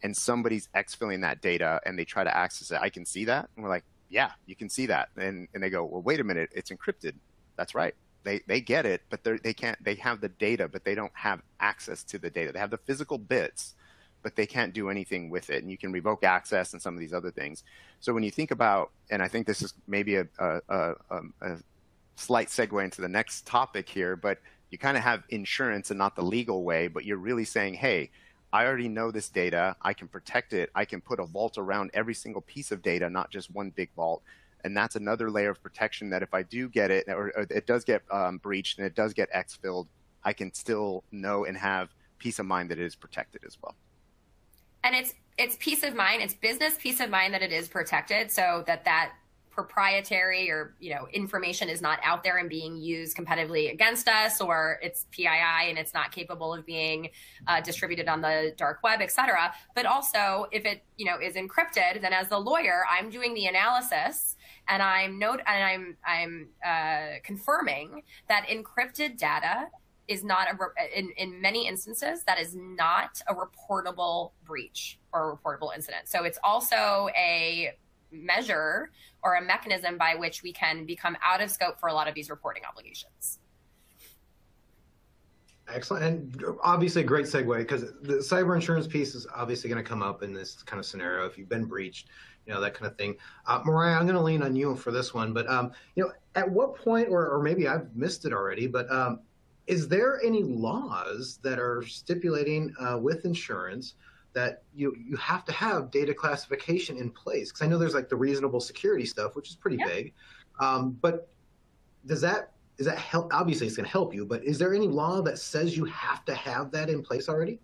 and somebody's exfilling that data and they try to access it, I can see that? And we're like, yeah, you can see that. And they go, well, wait a minute, it's encrypted. That's right. They get it, but they have the data, but they don't have access to the data. They have the physical bits, but they can't do anything with it. And you can revoke access and some of these other things. So when you think about, and I think this is maybe a slight segue into the next topic here, but you kind of have insurance and not the legal way, but you're really saying, hey, I already know this data, I can protect it, I can put a vault around every single piece of data, not just one big vault. And that's another layer of protection that if I do get it, or it does get breached and it does get exfilled, I can still know and have peace of mind that it is protected as well. And it's peace of mind, it's business peace of mind that it is protected, so that proprietary or information is not out there and being used competitively against us, or it's PII and it's not capable of being distributed on the dark web, et cetera. But also, if it is encrypted, then as the lawyer, I'm doing the analysis And I'm confirming that encrypted data is not in many instances, that is not a reportable breach or a reportable incident. So it's also a measure or a mechanism by which we can become out of scope for a lot of these reporting obligations. Excellent. And obviously a great segue, because the cyber insurance piece is obviously going to come up in this kind of scenario if you've been breached, that kind of thing. Mariah, I'm going to lean on you for this one, but at what point, or maybe I've missed it already, but is there any laws that are stipulating with insurance that you have to have data classification in place? Because I know there's like the reasonable security stuff, which is pretty big, but does that help? Obviously, it's going to help you, but is there any law that says you have to have that in place already?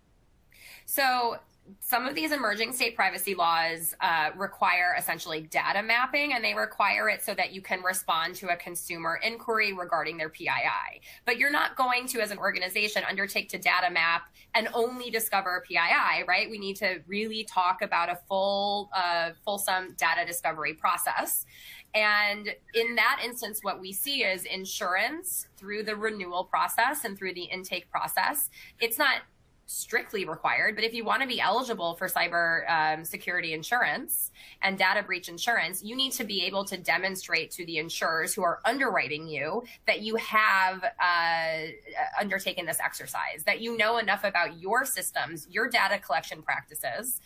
So some of these emerging state privacy laws require essentially data mapping, and they require it so that you can respond to a consumer inquiry regarding their PII. But you're not going to, as an organization, undertake to data map and only discover PII, right? We need to really talk about a fulsome data discovery process. And in that instance, what we see is insurance through the renewal process and through the intake process. It's not strictly required, but if you want to be eligible for cyber security insurance and data breach insurance, you need to be able to demonstrate to the insurers who are underwriting you that you have undertaken this exercise, that you know enough about your systems, your data collection practices,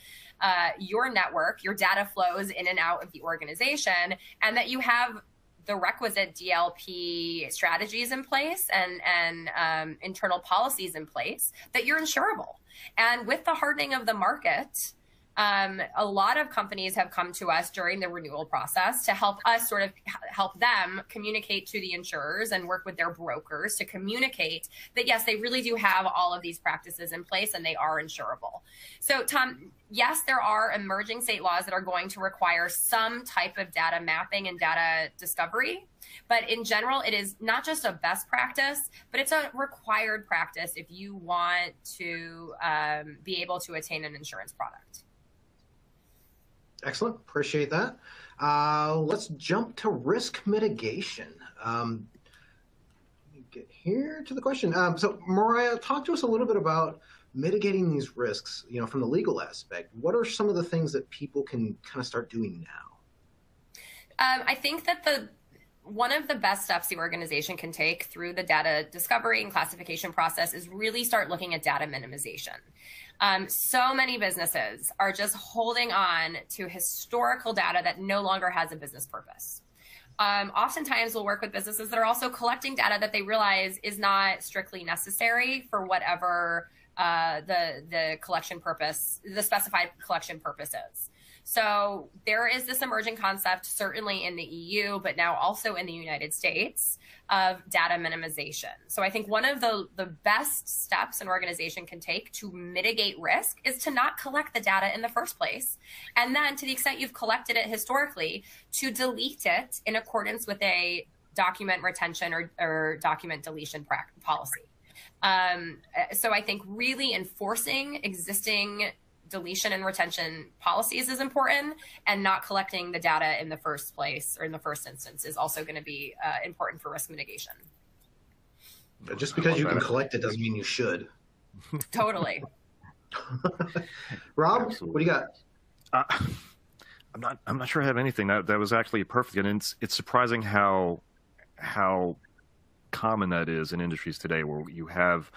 your network, your data flows in and out of the organization, and that you have the requisite DLP strategies in place and internal policies in place, that you're insurable. And with the hardening of the market, a lot of companies have come to us during the renewal process to help us sort of help them communicate to the insurers and work with their brokers to communicate that, yes, they really do have all of these practices in place and they are insurable. So, Tom, yes, there are emerging state laws that are going to require some type of data mapping and data discovery. But in general, it is not just a best practice, but it's a required practice if you want to be able to attain an insurance product. Excellent. Appreciate that. Let's jump to risk mitigation. Get here to the question. So, Mariah, talk to us a little bit about mitigating these risks, from the legal aspect. What are some of the things that people can kind of start doing now? I think that one of the best steps the organization can take through the data discovery and classification process is really start looking at data minimization. So many businesses are just holding on to historical data that no longer has a business purpose. Oftentimes we'll work with businesses that are also collecting data that they realize is not strictly necessary for whatever the collection purpose, the specified collection purpose is. So there is this emerging concept, certainly in the EU, but now also in the United States, of data minimization. So I think one of the best steps an organization can take to mitigate risk is to not collect the data in the first place. And then, to the extent you've collected it historically, to delete it in accordance with a document retention or document deletion policy. So I think really enforcing existing deletion and retention policies is important, and not collecting the data in the first place or in the first instance is also going to be important for risk mitigation. But just because you can collect it doesn't mean you should. Totally. Rob, Absolutely. what do you got? I'm not sure I have anything. That was actually perfect, and it's surprising how common that is in industries today, where you have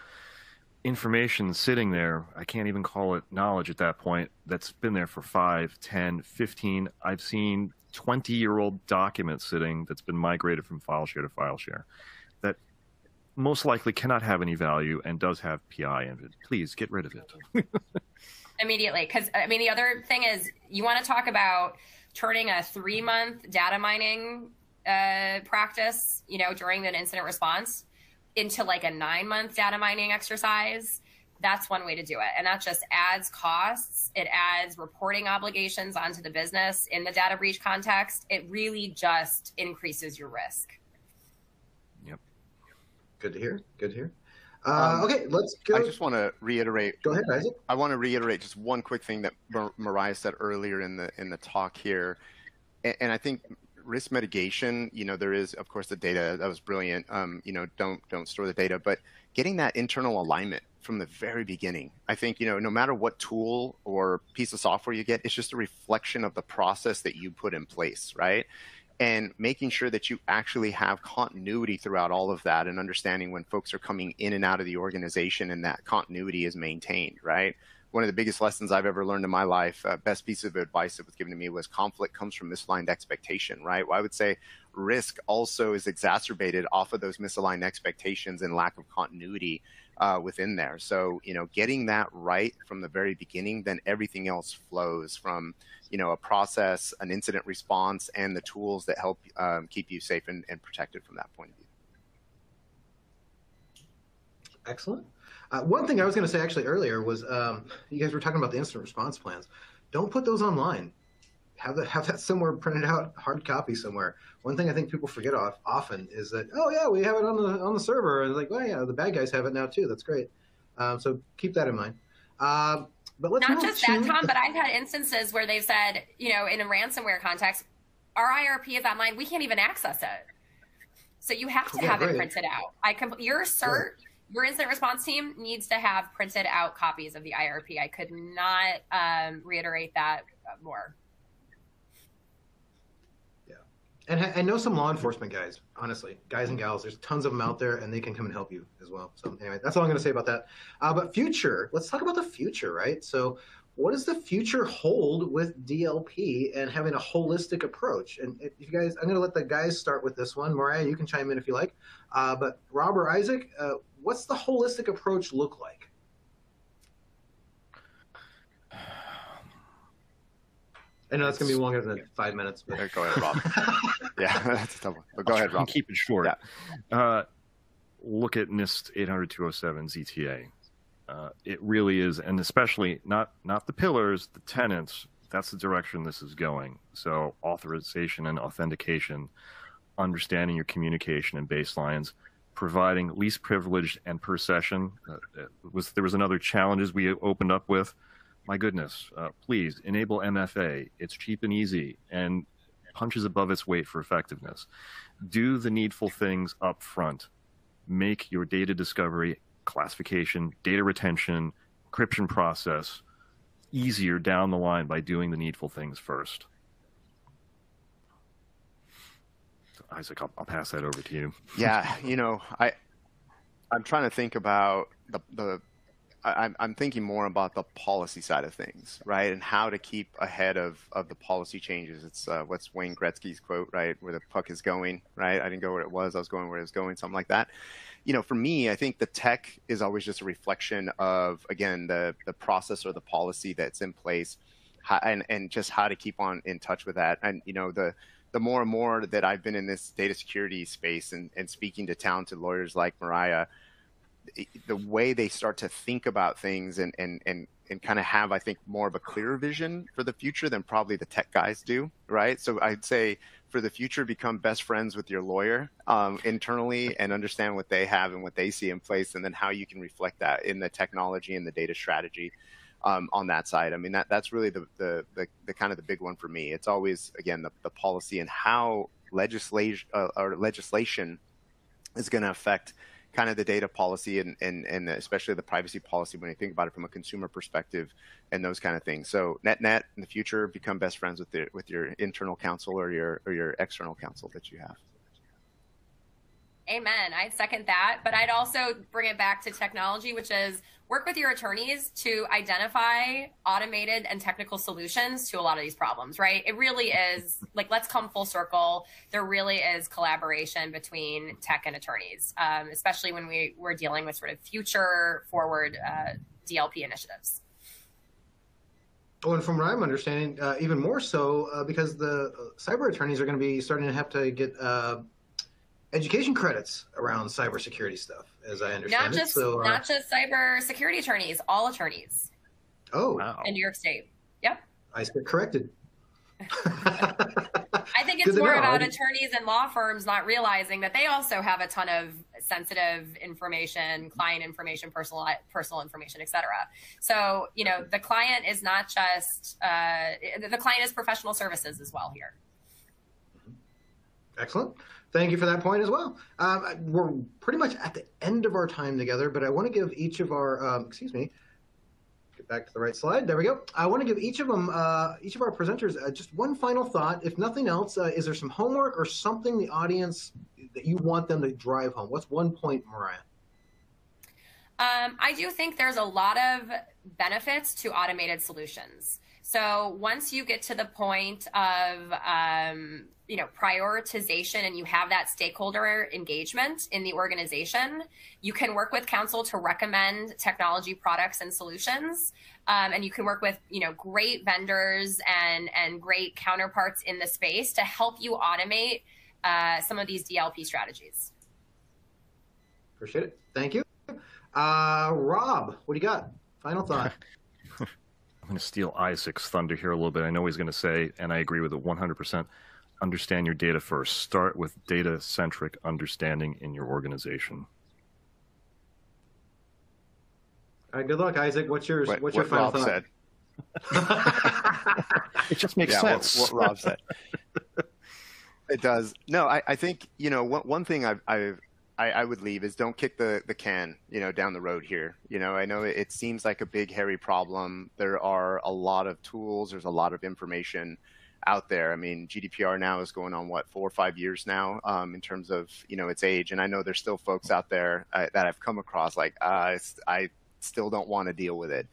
information sitting there. I can't even call it knowledge at that point. That's been there for 5, 10, 15. I've seen 20-year-old documents sitting that's been migrated from file share to file share that most likely cannot have any value and does have PI in it. Please get rid of it. Immediately. Because, I mean, the other thing is, you want to talk about turning a 3-month data mining practice, during an incident response into like a 9-month data mining exercise. That's one way to do it. And that just adds costs. It adds reporting obligations onto the business in the data breach context. It really just increases your risk. Yep. Good to hear. Good to hear. Okay, let's go. I just want to reiterate. Go ahead, Isaac. I want to reiterate just one quick thing that Mariah said earlier in the talk here, and I think risk mitigation, there is, of course, the data. That was brilliant. Don't store the data, but getting that internal alignment from the very beginning. I think, no matter what tool or piece of software you get, it's just a reflection of the process that you put in place, right? And making sure that you actually have continuity throughout all of that, and understanding when folks are coming in and out of the organization and that continuity is maintained, right? One of the biggest lessons I've ever learned in my life, best piece of advice that was given to me, was conflict comes from misaligned expectation, right? Well, I would say risk also is exacerbated off of those misaligned expectations and lack of continuity within there. So, getting that right from the very beginning, then everything else flows from, a process, an incident response, and the tools that help keep you safe and protected from that point of view. Excellent. One thing I was going to say actually earlier was you guys were talking about the incident response plans. Don't put those online. Have that somewhere printed out, hard copy somewhere. One thing I think people forget often is that, oh yeah, we have it on the server, and like, well, yeah, the bad guys have it now too. That's great. So keep that in mind. But let's not just that, Tom, but I've had instances where they've said, in a ransomware context, our IRP is online. We can't even access it. So you have to have it printed out. Your CERT, your incident response team needs to have printed out copies of the IRP. I could not reiterate that more. Yeah. And I know some law enforcement guys, honestly, guys and gals, there's tons of them out there, and they can come and help you as well. So anyway, that's all I'm going to say about that. But future, let's talk about the future, right? So what does the future hold with DLP and having a holistic approach? And if you guys, I'm going to let the guys start with this one. Mariah, you can chime in if you like. But Rob or Isaac, what's the holistic approach look like? I know that's going to be longer than 5 minutes. But... Go ahead, Rob. Yeah, that's a tough one. But go ahead, Rob. Keep it short. Yeah. Look at NIST 800-207 ZTA. It really is, and especially not the pillars, the tenets. That's the direction this is going. So authorization and authentication, understanding your communication and baselines, providing least privileged and per session. There was another challenges we opened up with. My goodness, please enable MFA. It's cheap and easy and punches above its weight for effectiveness. Do the needful things up front. Make your data discovery, classification, data retention, encryption process easier down the line by doing the needful things first. So Isaac, I'll pass that over to you. Yeah, I'm trying to think about I'm thinking more about the policy side of things, right? And how to keep ahead of the policy changes. It's what's Wayne Gretzky's quote, right? Where the puck is going, right? I didn't go where it was. I was going where it was going, something like that. For me, I think the tech is always just a reflection of, again, the process or the policy that's in place, and just how to keep on in touch with that. And, the more and more that I've been in this data security space and speaking to talented lawyers like Mariah, the way they start to think about things and kind of have, I think, more of a clearer vision for the future than probably the tech guys do, right? So I'd say for the future, become best friends with your lawyer internally and understand what they have and what they see in place, and then how you can reflect that in the technology and the data strategy on that side. I mean, that's really the kind of the big one for me. It's always, again, the policy and how legislation is going to affect kind of the data policy and especially the privacy policy when you think about it from a consumer perspective and those kind of things. So net in the future, become best friends with your internal counsel or your external counsel that you have. Amen. I'd second that, but I'd also bring it back to technology, which is work with your attorneys to identify automated and technical solutions to a lot of these problems, right? It really is like, let's come full circle. There really is collaboration between tech and attorneys, especially when we're dealing with sort of future forward DLP initiatives. Oh, and from what I'm understanding, even more so because the cyber attorneys are going to be starting to have to get education credits around cybersecurity stuff, as I understand it. So, not just cybersecurity attorneys, all attorneys. Oh, wow. In New York State. Yep. I stand corrected. I think it's more about attorneys and law firms not realizing that they also have a ton of sensitive information, client information, personal information, et cetera. So, the client is not just, the client is professional services as well here. Excellent. Thank you for that point as well. We're pretty much at the end of our time together, but I want to give each of our, excuse me, get back to the right slide. There we go. I want to give each of them, each of our presenters, just one final thought. If nothing else, is there some homework or something the audience that you want them to drive home? What's one point, Mariah? I do think there's a lot of benefits to automated solutions. So once you get to the point of prioritization and you have that stakeholder engagement in the organization, you can work with council to recommend technology products and solutions. And you can work with great vendors and great counterparts in the space to help you automate some of these DLP strategies. Appreciate it. Thank you. Rob, what do you got? Final thought. I'm going to steal Isaac's thunder here a little bit. I know he's going to say, and I agree with it 100%, understand your data first. Start with data-centric understanding in your organization. All right, good luck, Isaac. What's your final Rob thought? Said. It just makes sense. What Rob said. It does. No, I think, one thing I would leave is don't kick the can, down the road here. I know it seems like a big, hairy problem. There are a lot of tools. There's a lot of information out there. I mean, GDPR now is going on, 4 or 5 years now in terms of, its age. And I know there's still folks out there that I've come across like, I still don't want to deal with it.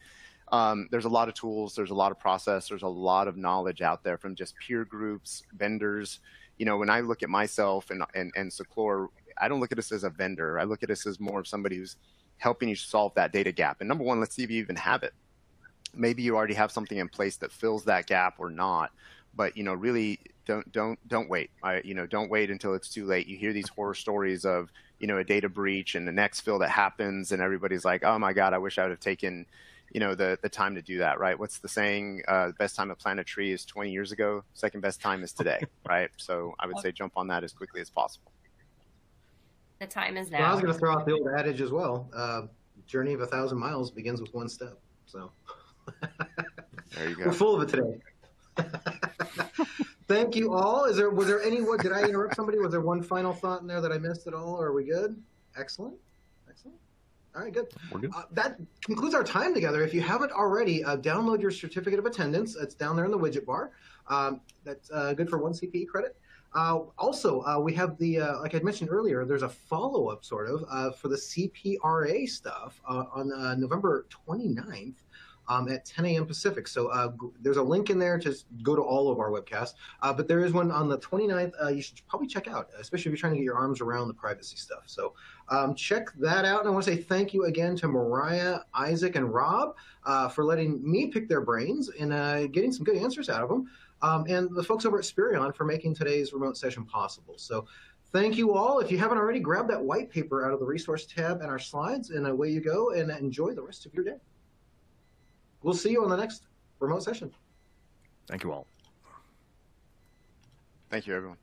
There's a lot of tools. There's a lot of process. There's a lot of knowledge out there from just peer groups, vendors. When I look at myself and Seclor, I don't look at us as a vendor. I look at us as more of somebody who's helping you solve that data gap. And number one, let's see if you even have it. Maybe you already have something in place that fills that gap or not. But really don't wait. Don't wait until it's too late. You hear these horror stories of a data breach and the next fill that happens, and everybody's like, oh my God, I wish I would have taken the time to do that, right? What's the saying? The best time to plant a tree is 20 years ago. Second best time is today, right? So I would say jump on that as quickly as possible. The time is now. Well, I was going to throw out the old adage as well. Journey of 1,000 miles begins with one step. So there you go. We're full of it today. Thank you all. Was there any? Did I interrupt somebody? Was there one final thought in there that I missed at all? Or are we good? Excellent. All right, good. We're good. That concludes our time together. If you haven't already, download your certificate of attendance. It's down there in the widget bar. That's good for 1 CPE credit. Also, we have the, like I mentioned earlier, there's a follow-up sort of for the CPRA stuff on November 29th at 10 a.m. Pacific. So there's a link in there to go to all of our webcasts. But there is one on the 29th you should probably check out, especially if you're trying to get your arms around the privacy stuff. So check that out. And I want to say thank you again to Mariah, Isaac, and Rob for letting me pick their brains and getting some good answers out of them. And the folks over at Spirion for making today's remote session possible. So thank you all. If you haven't already, grab that white paper out of the resource tab and our slides, and away you go, and enjoy the rest of your day. We'll see you on the next remote session. Thank you all. Thank you, everyone.